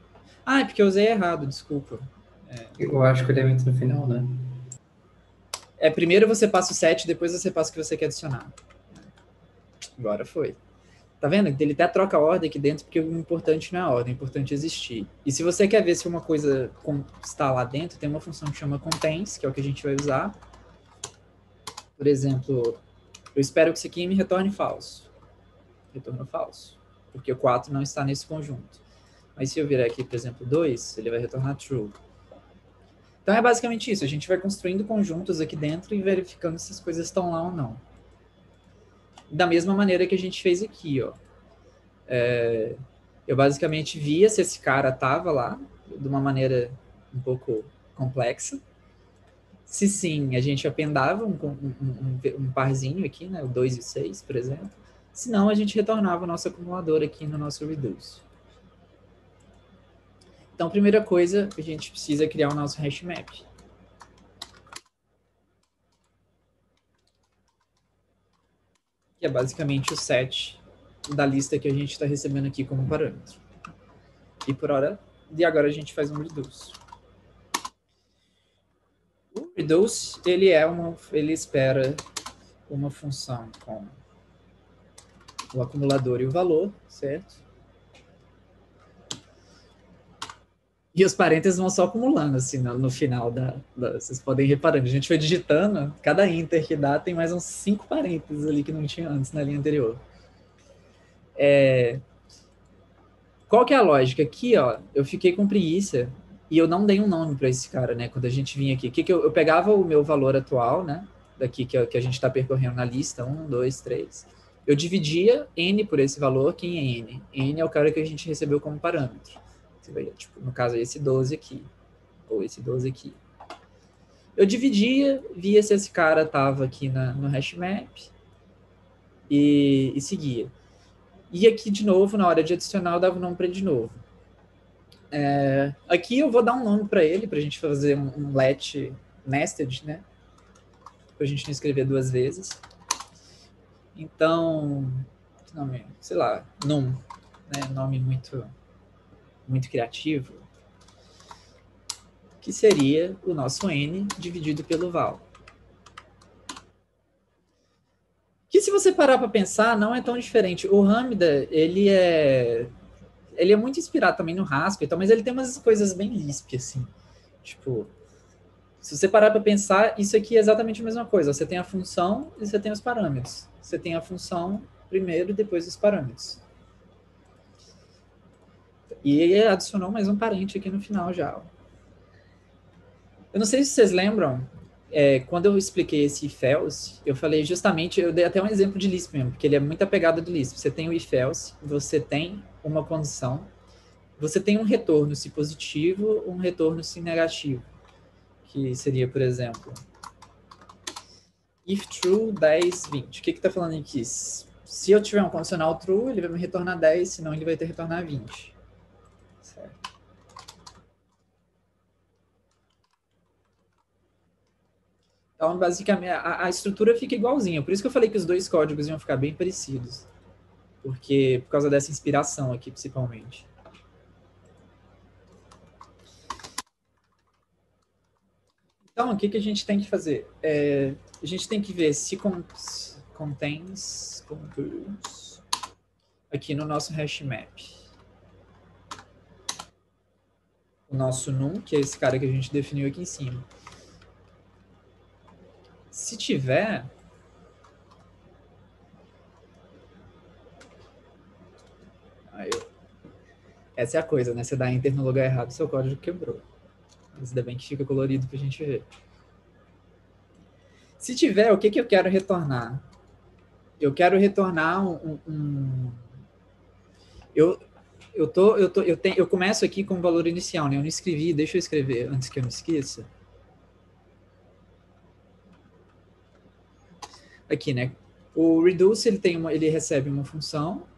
É porque eu usei errado, desculpa. Eu acho que o elemento no final, né? Primeiro você passa o set, depois você passa o que você quer adicionar. Agora foi. Tá vendo? Ele até troca a ordem aqui dentro, porque o importante não é a ordem, o importante é existir. E se você quer ver se uma coisa está lá dentro, tem uma função que chama contains, que é o que a gente vai usar. Por exemplo, eu espero que isso aqui me retorne falso. Retorno falso. Porque o 4 não está nesse conjunto. Mas se eu virar aqui, por exemplo, 2, ele vai retornar true. Então é basicamente isso. A gente vai construindo conjuntos aqui dentro e verificando se as coisas estão lá ou não. Da mesma maneira que a gente fez aqui, ó. Eu basicamente via se esse cara estava lá, de uma maneira um pouco complexa. Se sim, a gente apendava um parzinho aqui, né, o 2 e o 6, por exemplo. Se não, a gente retornava o nosso acumulador aqui no nosso reduce. Então, primeira coisa, a gente precisa criar o nosso hash map. Que é basicamente o set da lista que a gente está recebendo aqui como parâmetro. E agora a gente faz um reduce. O reduce, ele espera uma função com o acumulador e o valor, certo? E os parênteses vão só acumulando, assim, no final vocês podem ir reparando. A gente foi digitando, cada inter que dá tem mais uns 5 parênteses ali que não tinha antes na linha anterior. Qual que é a lógica? Aqui, ó, eu fiquei com preguiça e eu não dei um nome para esse cara, né? Quando a gente vinha aqui. Eu pegava o meu valor atual, né? Daqui que a gente está percorrendo na lista, 1, 2, 3. Eu dividia N por esse valor, quem é N? N é o cara que a gente recebeu como parâmetro. Tipo, no caso, esse 12 aqui, ou esse 12 aqui. Eu dividia, via se esse cara estava aqui no hashmap e seguia. E aqui, de novo, na hora de adicionar, eu dava o nome para ele de novo. Aqui eu vou dar um nome para ele, para a gente fazer um let nested, né? Para a gente não escrever 2 vezes. Então, nome, sei lá, num, né? Nome muito criativo, que seria o nosso N dividido pelo val. Que se você parar para pensar, não é tão diferente. O Lambda, ele é muito inspirado também no Haskell, então, mas ele tem umas coisas bem Lisp, assim. Tipo, se você parar para pensar, isso aqui é exatamente a mesma coisa. Você tem a função e você tem os parâmetros. Você tem a função primeiro e depois os parâmetros. E ele adicionou mais um parente aqui no final já. Eu não sei se vocês lembram, quando eu expliquei esse if-else, eu falei justamente, eu dei até um exemplo de Lisp mesmo, porque ele é muito apegado do Lisp. Você tem o if-else, você tem uma condição, você tem um retorno se positivo, um retorno se negativo, que seria, por exemplo, if true, 10, 20. O que está falando aqui? Se eu tiver um condicional true, ele vai me retornar 10, senão ele vai ter que retornar 20. Certo. Então, basicamente, a estrutura fica igualzinha. Por isso que eu falei que os dois códigos iam ficar bem parecidos. Porque, por causa dessa inspiração aqui, principalmente. Então, o que a gente tem que fazer? A gente tem que ver se contains aqui no nosso hash map. O nosso num, que é esse cara que a gente definiu aqui em cima. Se tiver... Essa é a coisa, né? Você dá enter no lugar errado, seu código quebrou. Mas ainda bem que fica colorido pra gente ver. Se tiver, o que eu quero retornar? Eu quero retornar eu começo aqui com o valor inicial, né? Eu não escrevi, deixa eu escrever antes que eu me esqueça. Aqui, né? O reduce, ele recebe uma função,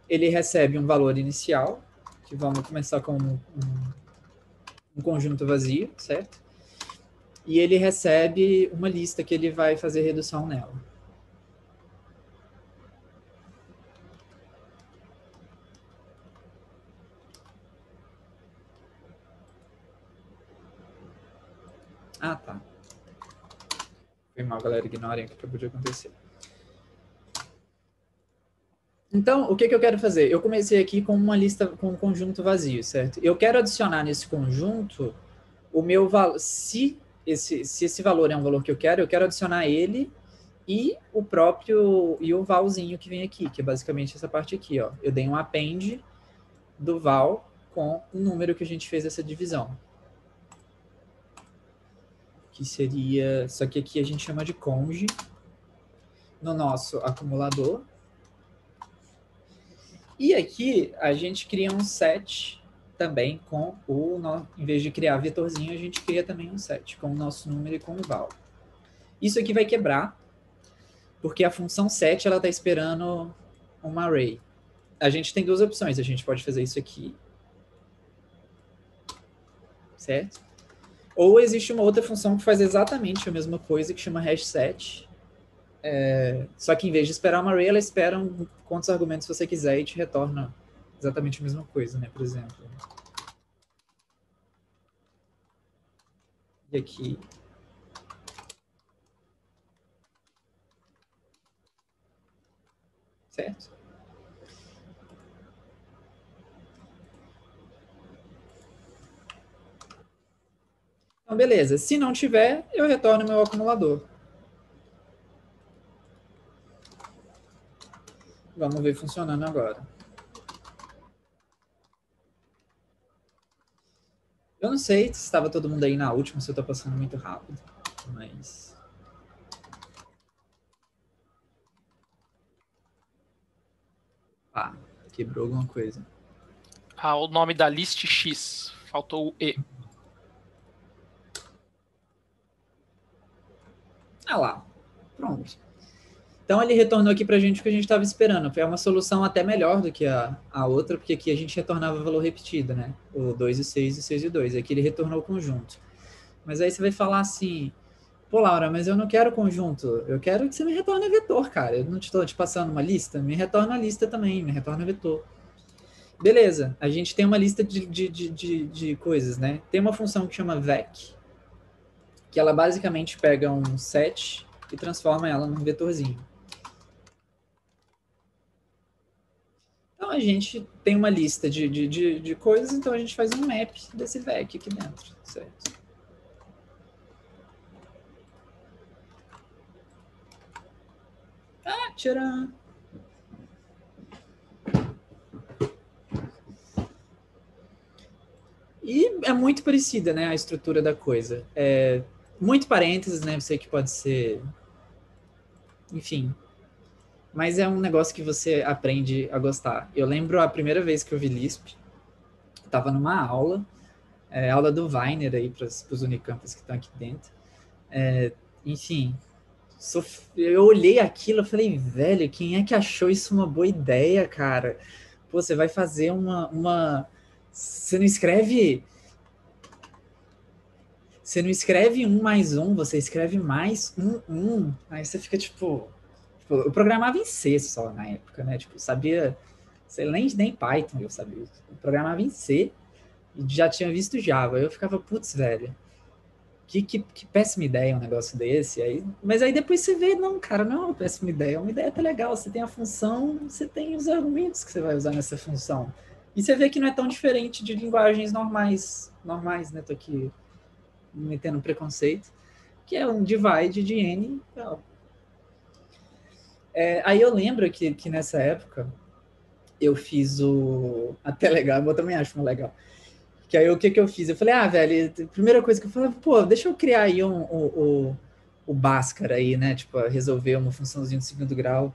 ele recebe um valor inicial, que vamos começar com um conjunto vazio, certo? E ele recebe uma lista que ele vai fazer redução nela. Ah, tá. Foi mal, galera. Ignorem o que acabou de acontecer. Então, o que eu quero fazer? Eu comecei aqui com uma lista, com um conjunto vazio, certo? Eu quero adicionar nesse conjunto o meu valor. Se esse valor é um valor que eu quero adicionar ele e o valzinho que vem aqui, que é basicamente essa parte aqui, ó. Eu dei um append do val com o número que a gente fez essa divisão. Que seria, só que aqui a gente chama de conj no nosso acumulador. E aqui a gente cria um set também com em vez de criar vetorzinho, a gente cria também um set com o nosso número e com o val. Isso aqui vai quebrar, porque a função set ela está esperando uma array. A gente tem duas opções, a gente pode fazer isso aqui, certo? Ou existe uma outra função que faz exatamente a mesma coisa, que chama hashset. Só que em vez de esperar uma array, ela espera quantos argumentos você quiser e te retorna exatamente a mesma coisa, né? Por exemplo. E aqui. Certo? Então, beleza. Se não tiver, eu retorno meu acumulador. Vamos ver funcionando agora. Eu não sei se estava todo mundo aí na última, se eu estou passando muito rápido, mas... Ah, quebrou alguma coisa. Ah, o nome da list X. Faltou o E. Ah lá, pronto. Então ele retornou aqui para a gente o que a gente estava esperando. Foi uma solução até melhor do que a outra, porque aqui a gente retornava valor repetido, né? O 2 e 6 e 6 e 2. Aqui ele retornou o conjunto. Mas aí você vai falar assim, pô, Laura, mas eu não quero conjunto. Eu quero que você me retorne vetor, cara. Eu não estou te passando uma lista? Me retorna a lista também, me retorna vetor. Beleza, a gente tem uma lista de coisas, né? Tem uma função que chama vec, que ela basicamente pega um set e transforma ela num vetorzinho. Então a gente tem uma lista de coisas, então a gente faz um map desse vec aqui dentro, certo? Ah, tcharam! E é muito parecida, né, a estrutura da coisa. Muito parênteses, né, eu sei que pode ser... Enfim. Mas é um negócio que você aprende a gostar. Eu lembro a primeira vez que eu vi Lisp, estava numa aula, aula do Weiner aí para os Unicampus que estão aqui dentro. Enfim, eu olhei aquilo e falei, velho, quem é que achou isso uma boa ideia, cara? Pô, você vai fazer Você não escreve 1 mais 1, você escreve mais 1. Aí você fica tipo, Tipo, eu programava em C só na época, né? Tipo, sabia, sei lá, nem Python eu sabia. Eu programava em C e já tinha visto Java. Eu ficava, putz, velho, que péssima ideia um negócio desse. Aí, mas aí depois você vê, não, cara, não é uma péssima ideia, é uma ideia até legal. Você tem a função, você tem os argumentos que você vai usar nessa função. E você vê que não é tão diferente de linguagens normais, né? Tô aqui metendo preconceito, que é um divide de N. Aí eu lembro que nessa época eu fiz o. Até legal, eu também acho legal. Que aí o que eu fiz? Eu falei, velho, a primeira coisa que eu falei, pô, deixa eu criar aí o Bhaskara aí, né? Tipo, resolver uma funçãozinha de segundo grau.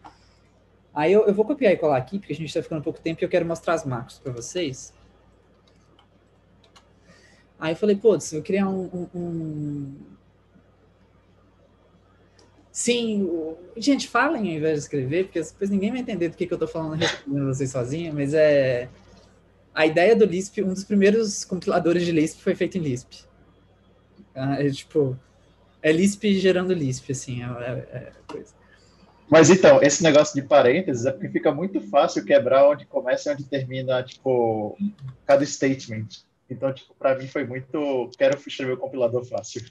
Aí eu vou copiar e colar aqui, porque a gente tá ficando pouco tempo e eu quero mostrar as macros para vocês. Aí eu falei, pô, se eu criar Sim, gente, falem ao invés de escrever, porque depois ninguém vai entender do que eu tô falando respondendo vocês sozinho, mas a ideia do Lisp, um dos primeiros compiladores de Lisp foi feito em Lisp. Tipo, é Lisp gerando Lisp, assim, coisa. Mas então, esse negócio de parênteses é porque fica muito fácil quebrar onde começa e onde termina, tipo, cada statement. Então, tipo, para mim foi muito, quero escrever o compilador fácil.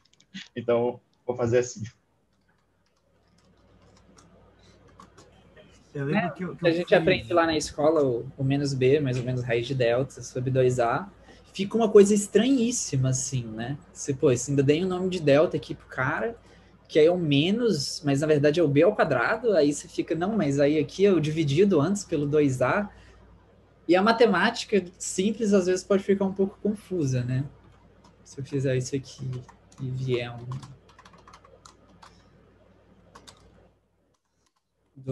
Então, vou fazer assim. Eu lembro que A eu gente aprende lá na escola o menos B, mais ou menos raiz de delta, sobre 2A. Fica uma coisa estranhíssima, assim, né? Pô, ainda dei o nome de delta aqui pro cara, que aí é o menos, mas na verdade é o B ao quadrado, aí você fica, não, mas aí aqui é o dividido antes pelo 2A. E a matemática simples, às vezes, pode ficar um pouco confusa, né? Se eu fizer isso aqui e vier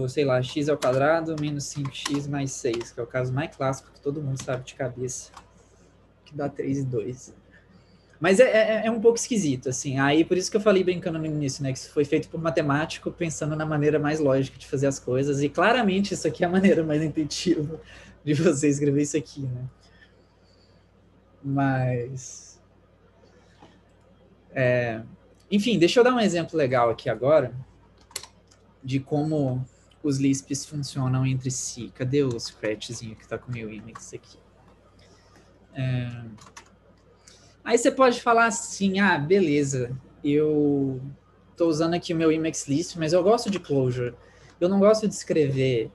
sei lá, x ao quadrado menos 5x mais 6, que é o caso mais clássico que todo mundo sabe de cabeça, que dá 3 e 2. Mas é um pouco esquisito, assim. Aí por isso que eu falei brincando no início, né? Que isso foi feito por matemático pensando na maneira mais lógica de fazer as coisas. E claramente isso aqui é a maneira mais intuitiva de você escrever isso aqui, né? Mas... enfim, deixa eu dar um exemplo legal aqui agora de como os Lisps funcionam entre si. Cadê o Scratchzinho que tá com o meu Emacs aqui? Aí você pode falar assim, beleza, eu tô usando aqui o meu Emacs Lisp, mas eu gosto de Clojure. Eu não gosto de escrever...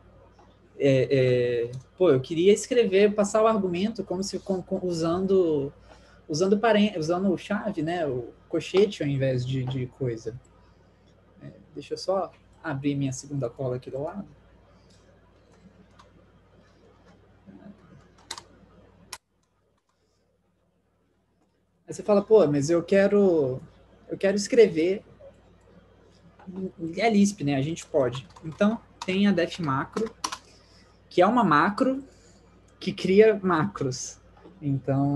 eu queria escrever, passar o argumento como se usando chave, né? O cochete ao invés de coisa. Deixa eu só abrir minha segunda cola aqui do lado. Aí você fala, pô, mas eu quero escrever. É Lisp, né? A gente pode. Então, tem a def macro, que é uma macro que cria macros. Então,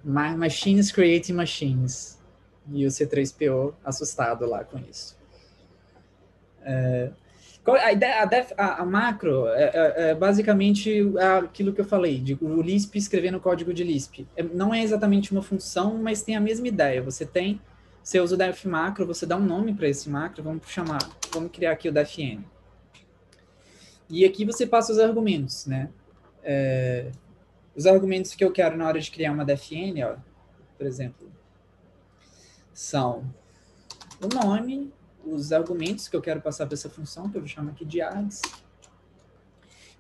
machines creating machines. E o C3PO assustado lá com isso. A macro é basicamente aquilo que eu falei, de o Lisp escrevendo código de Lisp. Não é exatamente uma função, mas tem a mesma ideia. Você usa o def macro, você dá um nome para esse macro, vamos criar aqui o defn. E aqui você passa os argumentos, né? Os argumentos que eu quero na hora de criar uma defn, ó, por exemplo, são o nome, os argumentos que eu quero passar para essa função, que eu vou chamar aqui de args,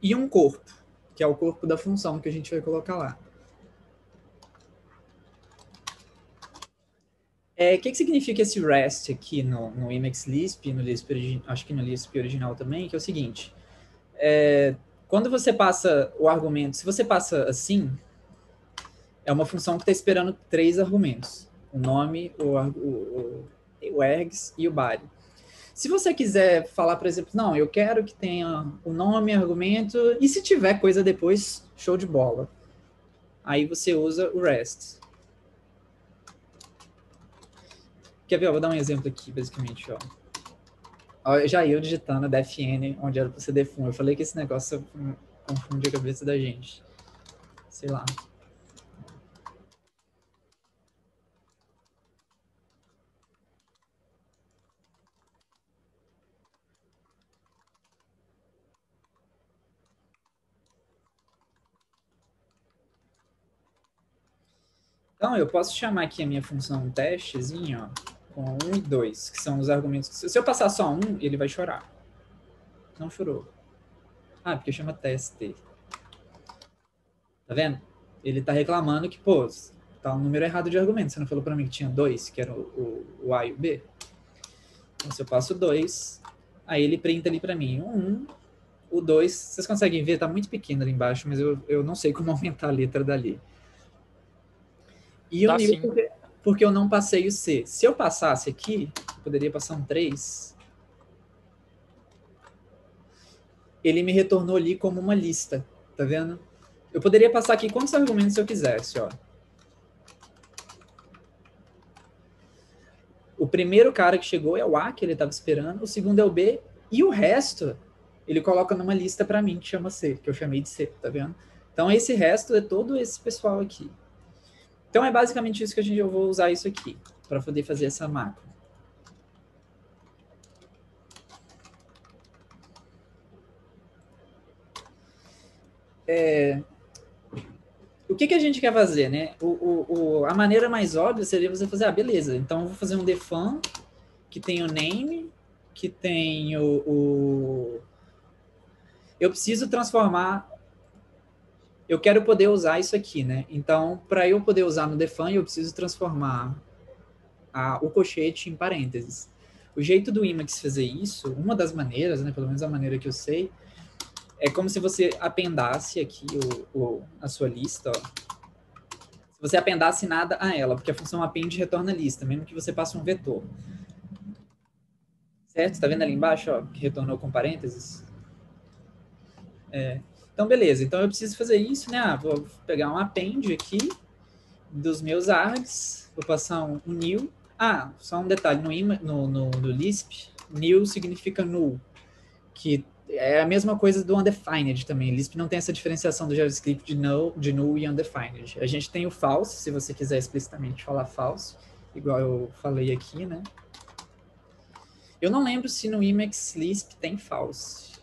e um corpo, que é o corpo da função que a gente vai colocar lá. O que significa esse REST aqui no Emacs Lisp, acho que no Lisp original também, que é o seguinte, quando você passa o argumento, se você passa assim, é uma função que está esperando 3 argumentos, o nome, o ergs e o body. Se você quiser falar, por exemplo, não, eu quero que tenha o nome, argumento, e se tiver coisa depois, show de bola. Aí você usa o REST. Quer ver? Eu vou dar um exemplo aqui, basicamente. Já eu digitando defn, onde era para ser defun. Eu falei que esse negócio confunde a cabeça da gente. Sei lá. Então, eu posso chamar aqui a minha função testezinho, ó, com 1 e 2, que são os argumentos. Se eu passar só 1, ele vai chorar. Não chorou. Ah, porque chama teste. Tá vendo? Ele tá reclamando que, pô, tá um número errado de argumentos. Você não falou para mim que tinha 2, que era o A e o B? Então, se eu passo 2, aí ele printa ali para mim 1, o 2. Vocês conseguem ver? Tá muito pequeno ali embaixo, mas eu não sei como aumentar a letra dali. E o nil, porque eu não passei o C. Se eu passasse aqui, eu poderia passar um 3. Ele me retornou ali como uma lista, tá vendo? Eu poderia passar aqui quantos argumentos eu quisesse, ó. O primeiro cara que chegou é o A, que ele estava esperando, o segundo é o B, e o resto ele coloca numa lista para mim que chama C, que eu chamei de C, tá vendo? Então esse resto é todo esse pessoal aqui. Então é basicamente isso que eu vou usar isso aqui, para poder fazer essa macro. O que a gente quer fazer, né? A maneira mais óbvia seria você fazer, beleza, então eu vou fazer um define que tem o name, que tem eu preciso transformar, eu quero poder usar isso aqui, né? Então, para eu poder usar no define, eu preciso transformar o colchete em parênteses. O jeito do Emacs fazer isso, uma das maneiras, né, pelo menos a maneira que eu sei, é como se você apendasse aqui a sua lista, ó. Se você apendasse nada a ela, porque a função append retorna lista, mesmo que você passe um vetor. Certo? Tá vendo ali embaixo, ó, que retornou com parênteses? Então, beleza. Então, eu preciso fazer isso, né? Vou pegar um append aqui dos meus args, vou passar um new. Só um detalhe, no Lisp, new significa null, que é a mesma coisa do undefined também. Lisp não tem essa diferenciação do JavaScript de null e undefined. A gente tem o false, se você quiser explicitamente falar false, igual eu falei aqui, né? Eu não lembro se no Emacs Lisp tem false.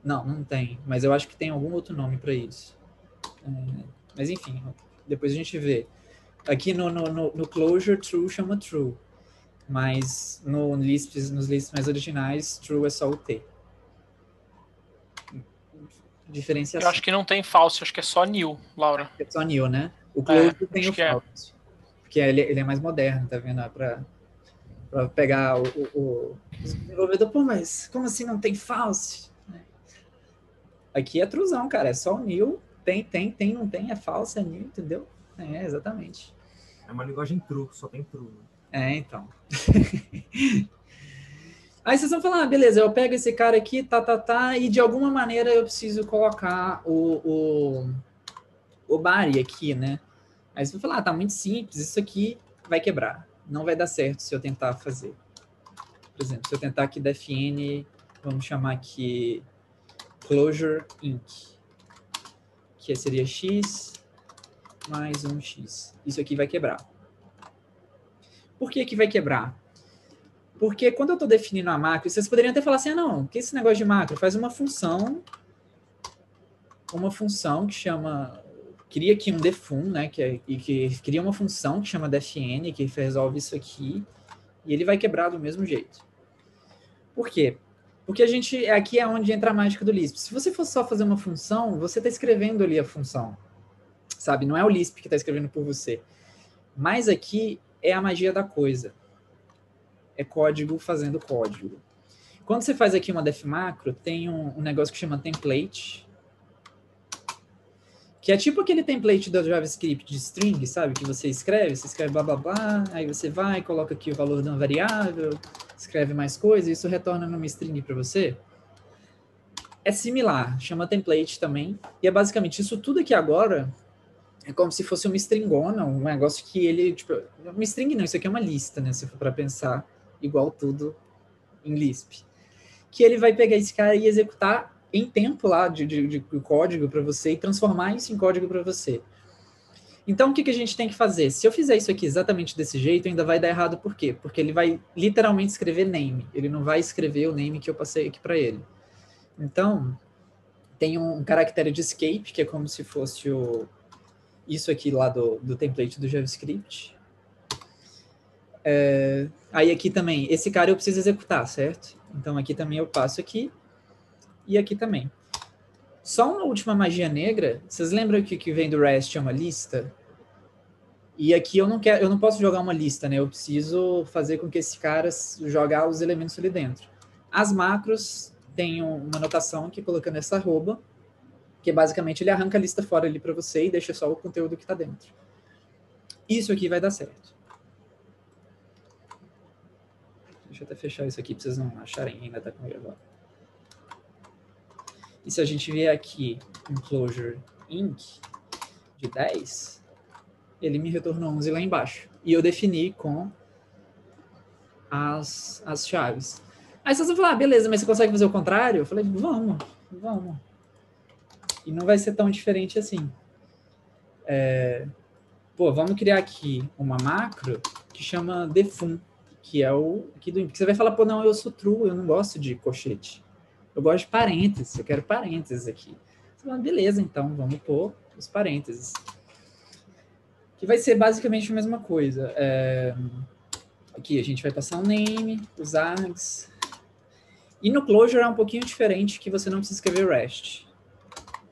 Não tem, mas eu acho que tem algum outro nome para isso. Mas enfim, depois a gente vê. Aqui no Clojure, true chama true. Mas nos Lisps mais originais, true é só o T. Diferenciação. Eu acho que não tem false, acho que é só new, Laura. É só new, né? O Clojure tem o false. Porque ele é mais moderno, tá vendo? Pra pegar o desenvolvedor, pô, mas como assim não tem false? Aqui é truzão, cara, é só o new, tem, não tem, é false, é new, entendeu? Exatamente. É uma linguagem true, só tem true. Então. Aí vocês vão falar, beleza, eu pego esse cara aqui, e de alguma maneira eu preciso colocar o body aqui, né? Aí vocês vão falar, tá muito simples, isso aqui vai quebrar. Não vai dar certo se eu tentar fazer. Por exemplo, se eu tentar aqui define, vamos chamar aqui Clojure Inc. Que seria x mais 1x. Isso aqui vai quebrar. Por que vai quebrar? Porque quando eu estou definindo a macro, vocês poderiam até falar assim, não, que esse negócio de macro? Faz uma função que chama, cria aqui um defun, né, que cria uma função que chama defn, que resolve isso aqui, e ele vai quebrar do mesmo jeito. Por quê? Porque aqui é onde entra a mágica do Lisp. Se você for só fazer uma função, você está escrevendo ali a função, sabe? Não é o Lisp que está escrevendo por você. Mas aqui é a magia da coisa. É código fazendo código. Quando você faz aqui uma def macro, tem um negócio que chama template, que é tipo aquele template do JavaScript de string, sabe? Que você escreve blá, blá, blá, aí você vai, coloca aqui o valor de uma variável, escreve mais coisa, e isso retorna numa string para você. É similar, chama template também, e é basicamente isso tudo aqui agora, é como se fosse uma stringona, um negócio que ele, tipo, uma string não, isso aqui é uma lista, né, se for para pensar igual tudo em Lisp. Que ele vai pegar esse cara e executar em tempo lá de código para você e transformar isso em código para você. Então, o que a gente tem que fazer? Se eu fizer isso aqui exatamente desse jeito, ainda vai dar errado. Por quê? Porque ele vai literalmente escrever name. Ele não vai escrever o name que eu passei aqui para ele. Então, tem um caractere de escape, que é como se fosse isso aqui lá do template do JavaScript. Aí aqui também, esse cara eu preciso executar, certo? Então aqui também eu passo aqui e aqui também. Só uma última magia negra, vocês lembram que o que vem do REST é uma lista? E aqui eu não posso jogar uma lista, né? Eu preciso fazer com que esse cara jogar os elementos ali dentro. As macros têm uma notação aqui colocando essa arroba, que basicamente ele arranca a lista fora ali para você e deixa só o conteúdo que está dentro. Isso aqui vai dar certo. Deixa eu até fechar isso aqui para vocês não acharem ainda tá com gravado. E se a gente vier aqui em closure inc de 10, ele me retornou 11 lá embaixo. E eu defini com as chaves. Aí vocês vão falar, beleza, mas você consegue fazer o contrário? Eu falei, vamos. E não vai ser tão diferente assim. Vamos criar aqui uma macro que chama defun, que é o aqui do input. Você vai falar, não, eu sou true, eu não gosto de colchete. Eu gosto de parênteses, eu quero parênteses aqui. Você fala, beleza, então, vamos pôr os parênteses. Que vai ser basicamente a mesma coisa. Aqui a gente vai passar um name, os args. E no closure é um pouquinho diferente, que você não precisa escrever REST.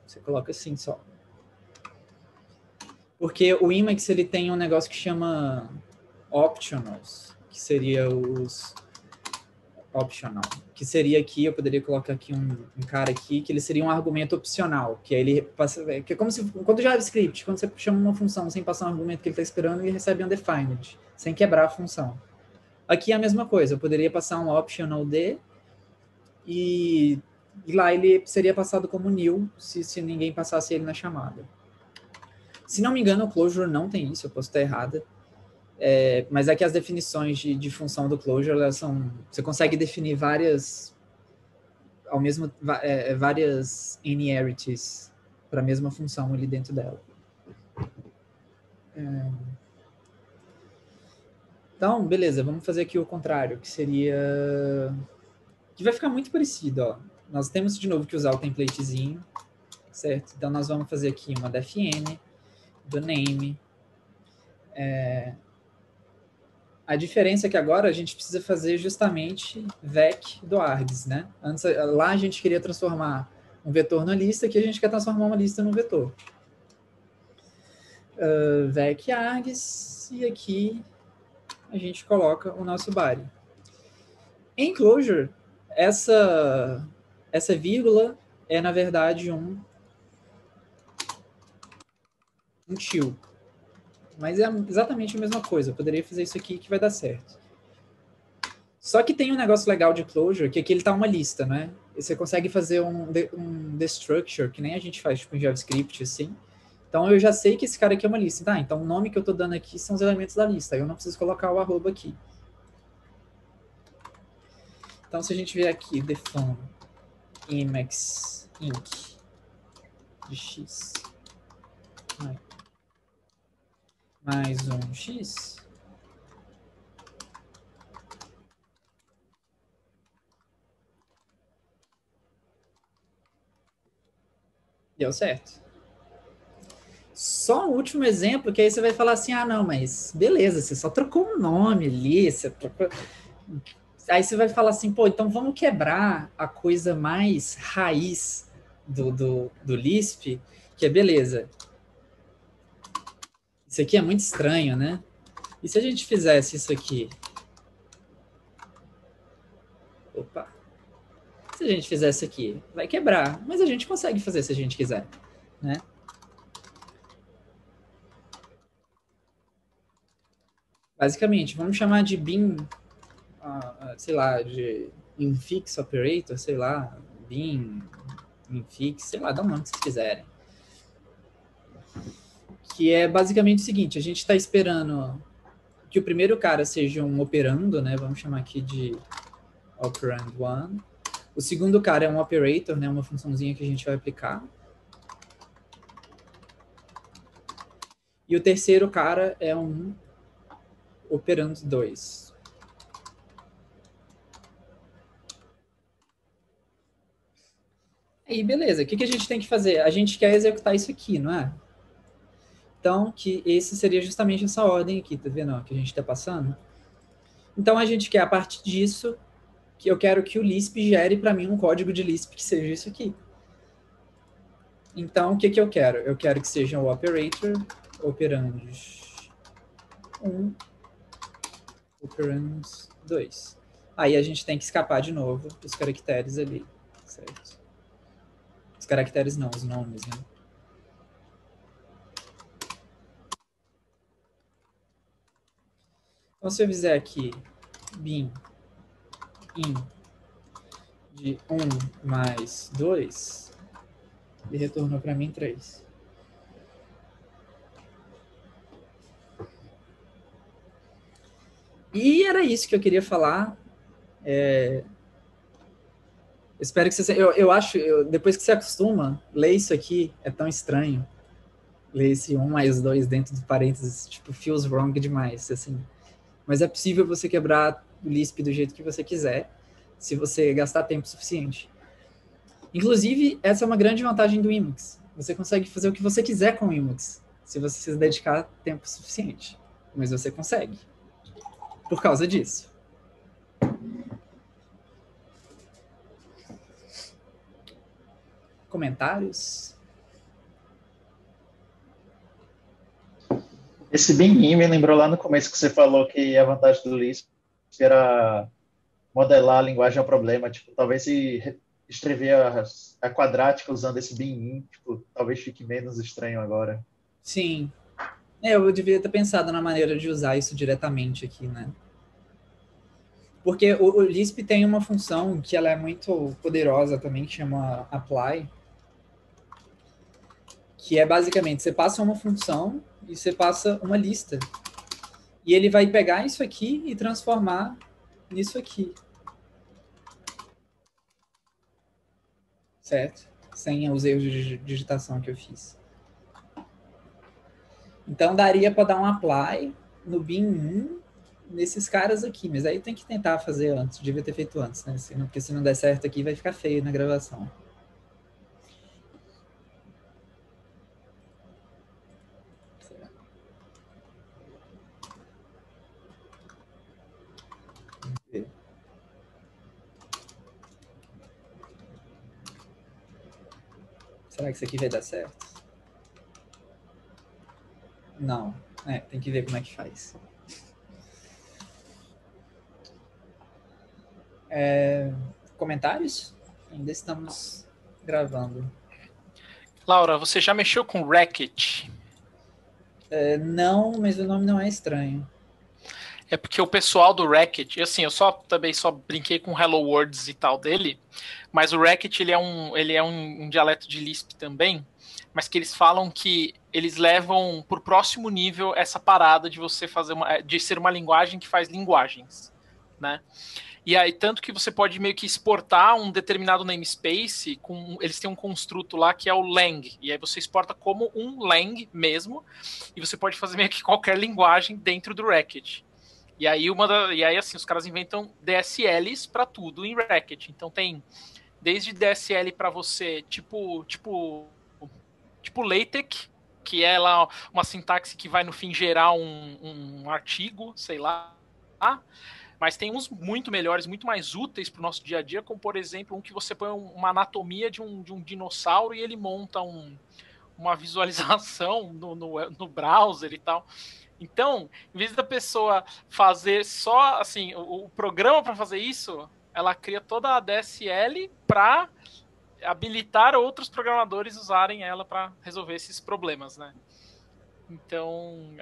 Você coloca assim só. Porque o Emacs, ele tem um negócio que chama optionals, que seria os optional, que seria aqui, eu poderia colocar aqui um cara aqui, que ele seria um argumento opcional, que aí ele passa, que é como se, quando o JavaScript, quando você chama uma função sem passar um argumento que ele está esperando, ele recebe undefined, sem quebrar a função. Aqui é a mesma coisa, eu poderia passar um optional D, e lá ele seria passado como new, se ninguém passasse ele na chamada. Se não me engano, o Clojure não tem isso, eu posso estar errada. Mas é que as definições de função do Clojure, elas são... Você consegue definir várias linearities para a mesma função ali dentro dela. Então, beleza, vamos fazer aqui o contrário, que seria... Que vai ficar muito parecido, ó. Nós temos de novo que usar o templatezinho, certo? Então, nós vamos fazer aqui uma dfn, do name. A diferença é que agora a gente precisa fazer justamente vec do args, né? Antes, lá a gente queria transformar um vetor numa lista, aqui a gente quer transformar uma lista num vetor. Vec args, e aqui a gente coloca o nosso body. Em Clojure, essa vírgula é, na verdade, um till. Mas é exatamente a mesma coisa. Eu poderia fazer isso aqui que vai dar certo. Só que tem um negócio legal de Clojure, que aqui ele está uma lista, né? E você consegue fazer um destructure, que nem a gente faz tipo, em JavaScript, assim. Então, eu já sei que esse cara aqui é uma lista. Tá, então o nome que eu estou dando aqui são os elementos da lista. Eu não preciso colocar o arroba aqui. Então, se a gente vier aqui, define Emacs inc de x mais um x, deu certo. Só um último exemplo, que aí você vai falar assim, não, mas beleza, você só trocou um nome ali, você trocou... Aí você vai falar assim, então vamos quebrar a coisa mais raiz do Lisp, que é beleza. Isso aqui é muito estranho, né? E se a gente fizesse isso aqui? Opa! Se a gente fizesse aqui, vai quebrar. Mas a gente consegue fazer se a gente quiser, né? Basicamente, vamos chamar de bin, sei lá, de infix operator, sei lá, bin, infix, sei lá, dá um nome que vocês quiserem. Que é basicamente o seguinte, a gente está esperando que o primeiro cara seja um operando, né? Vamos chamar aqui de operand 1. O segundo cara é um operator, né? Uma funçãozinha que a gente vai aplicar. E o terceiro cara é um operand 2. Aí, beleza. O que a gente tem que fazer? A gente quer executar isso aqui, não é? Então, que esse seria justamente essa ordem aqui, tá vendo? Ó, que a gente está passando. Então, a gente quer, a partir disso, que eu quero que o Lisp gere para mim um código de Lisp que seja isso aqui. Então, o que eu quero? Eu quero que seja o operator, operands 1, operands 2. Aí a gente tem que escapar de novo os caracteres ali, certo? Os caracteres não, os nomes, né? Então, se eu fizer aqui bin in de 1 mais 2, ele retornou para mim 3. E era isso que eu queria falar. Espero que você... Eu acho, depois que você acostuma, ler isso aqui é tão estranho. Ler esse 1 mais 2 dentro do parênteses, tipo, feels wrong demais, assim. Mas é possível você quebrar o Lisp do jeito que você quiser, se você gastar tempo suficiente. Inclusive, essa é uma grande vantagem do Emacs. Você consegue fazer o que você quiser com o Emacs, se você se dedicar tempo suficiente. Mas você consegue. Por causa disso. Comentários? Esse bin-in me lembrou lá no começo que você falou que a vantagem do Lisp era modelar a linguagem ao problema. Tipo, talvez se escrever a quadrática usando esse bin-in, tipo, talvez fique menos estranho agora. Sim. Eu devia ter pensado na maneira de usar isso diretamente aqui, né? Porque o Lisp tem uma função que ela é muito poderosa também, que chama apply, que é basicamente, você passa uma função e você passa uma lista. E ele vai pegar isso aqui e transformar nisso aqui. Certo? Sem os erros de digitação que eu fiz. Então, daria para dar um apply no bin1 nesses caras aqui, mas aí tem que tentar fazer antes, devia ter feito antes, né? Porque se não der certo aqui, vai ficar feio na gravação. Será que isso aqui vai dar certo? Não. Tem que ver como é que faz. Comentários? Ainda estamos gravando. Laura, você já mexeu com Racket? Não, mas o nome não é estranho. É porque o pessoal do Racket, assim, eu também só brinquei com Hello Worlds e tal dele, mas o Racket ele é um dialeto de Lisp também, mas que eles falam que eles levam para o próximo nível essa parada de você fazer de ser uma linguagem que faz linguagens, né? E aí, tanto que você pode meio que exportar um determinado namespace, eles têm um construto lá que é o lang, e aí você exporta como um lang mesmo, e você pode fazer meio que qualquer linguagem dentro do Racket. E aí, assim, os caras inventam DSLs para tudo em Racket. Então tem desde DSL para você, tipo LaTeX, que é lá uma sintaxe que vai no fim gerar um artigo, sei lá. Mas tem uns muito melhores, muito mais úteis para o nosso dia a dia, como por exemplo um que você põe uma anatomia de um dinossauro e ele monta uma visualização no browser e tal. Então, em vez da pessoa fazer só assim o programa para fazer isso, ela cria toda a DSL para habilitar outros programadores usarem ela para resolver esses problemas, né? Então,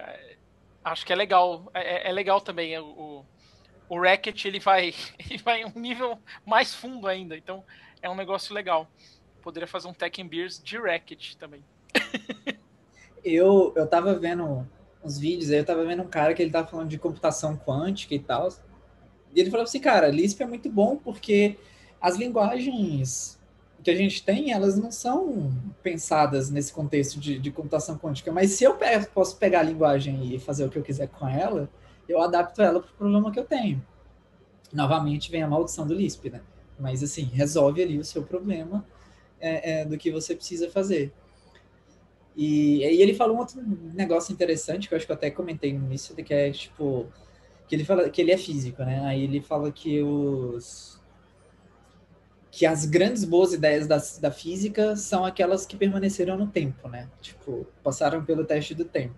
acho que é legal. É legal também o Racket, ele vai em um nível mais fundo ainda. Então, é um negócio legal. Poderia fazer um Tech and Beers de Racket também. Eu tava vendo uns vídeos aí, eu tava vendo um cara que ele tava falando de computação quântica e tal. E ele falou assim, cara, Lisp é muito bom porque as linguagens que a gente tem, elas não são pensadas nesse contexto de computação quântica. Mas se eu posso pegar a linguagem e fazer o que eu quiser com ela, eu adapto ela para o problema que eu tenho. Novamente vem a maldição do Lisp, né? Mas assim, resolve ali o seu problema do que você precisa fazer. E aí ele falou um outro negócio interessante, que eu acho que eu até comentei no início, que é, tipo, que ele fala que ele é físico, né? Aí ele fala que as grandes boas ideias da física são aquelas que permaneceram no tempo, né? Tipo, passaram pelo teste do tempo.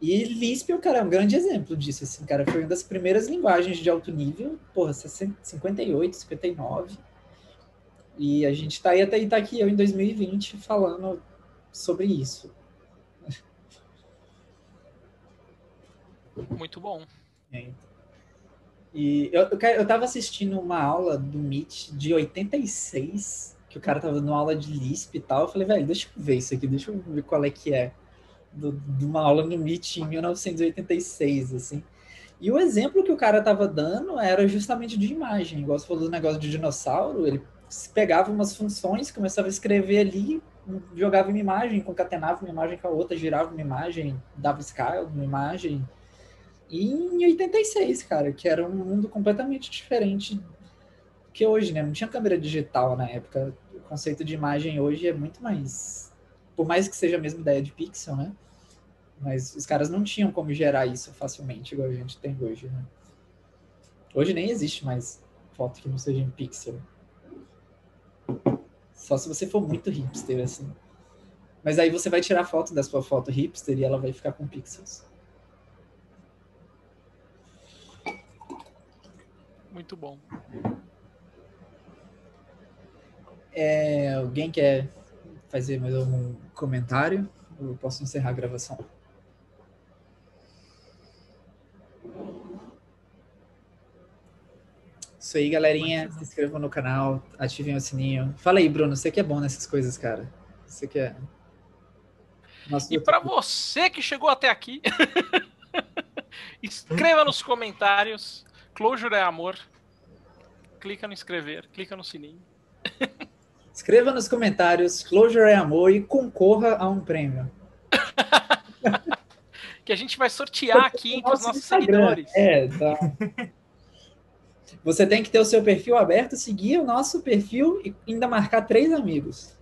E Lisp, cara, é um grande exemplo disso, assim, cara. Foi uma das primeiras linguagens de alto nível, porra, 58, 59. E a gente tá aí até tá aqui, eu em 2020, falando sobre isso. Muito bom. E eu tava assistindo uma aula do Meet de 86, que o cara tava dando aula de Lisp e tal. Eu falei, velho, deixa eu ver isso aqui, deixa eu ver qual é que é. De uma aula no Meet em 1986, assim. E o exemplo que o cara tava dando era justamente de imagem. Igual você falou do negócio de dinossauro, ele pegava umas funções, começava a escrever ali, jogava uma imagem, concatenava uma imagem com a outra, girava uma imagem, dava scale uma imagem. E em 86, cara, que era um mundo completamente diferente que hoje, né? Não tinha câmera digital na época. O conceito de imagem hoje é muito mais... Por mais que seja a mesma ideia de pixel, né? Mas os caras não tinham como gerar isso facilmente, igual a gente tem hoje, né? Hoje nem existe mais foto que não seja em pixel. Só se você for muito hipster, assim. Mas aí você vai tirar foto da sua foto hipster e ela vai ficar com pixels. Muito bom. Alguém quer fazer mais algum comentário? Eu posso encerrar a gravação. Isso aí, galerinha. Se inscrevam no canal, ativem o sininho. Fala aí, Bruno. Você que é bom nessas coisas, cara. Você que é... Nosso e para você que chegou até aqui, escreva nos comentários. Clojure é amor. Clica no inscrever, clica no sininho. Escreva nos comentários, Clojure é amor e concorra a um prêmio. Que a gente vai sortear aqui entre os nossos seguidores. Tá. Você tem que ter o seu perfil aberto, seguir o nosso perfil e ainda marcar 3 amigos.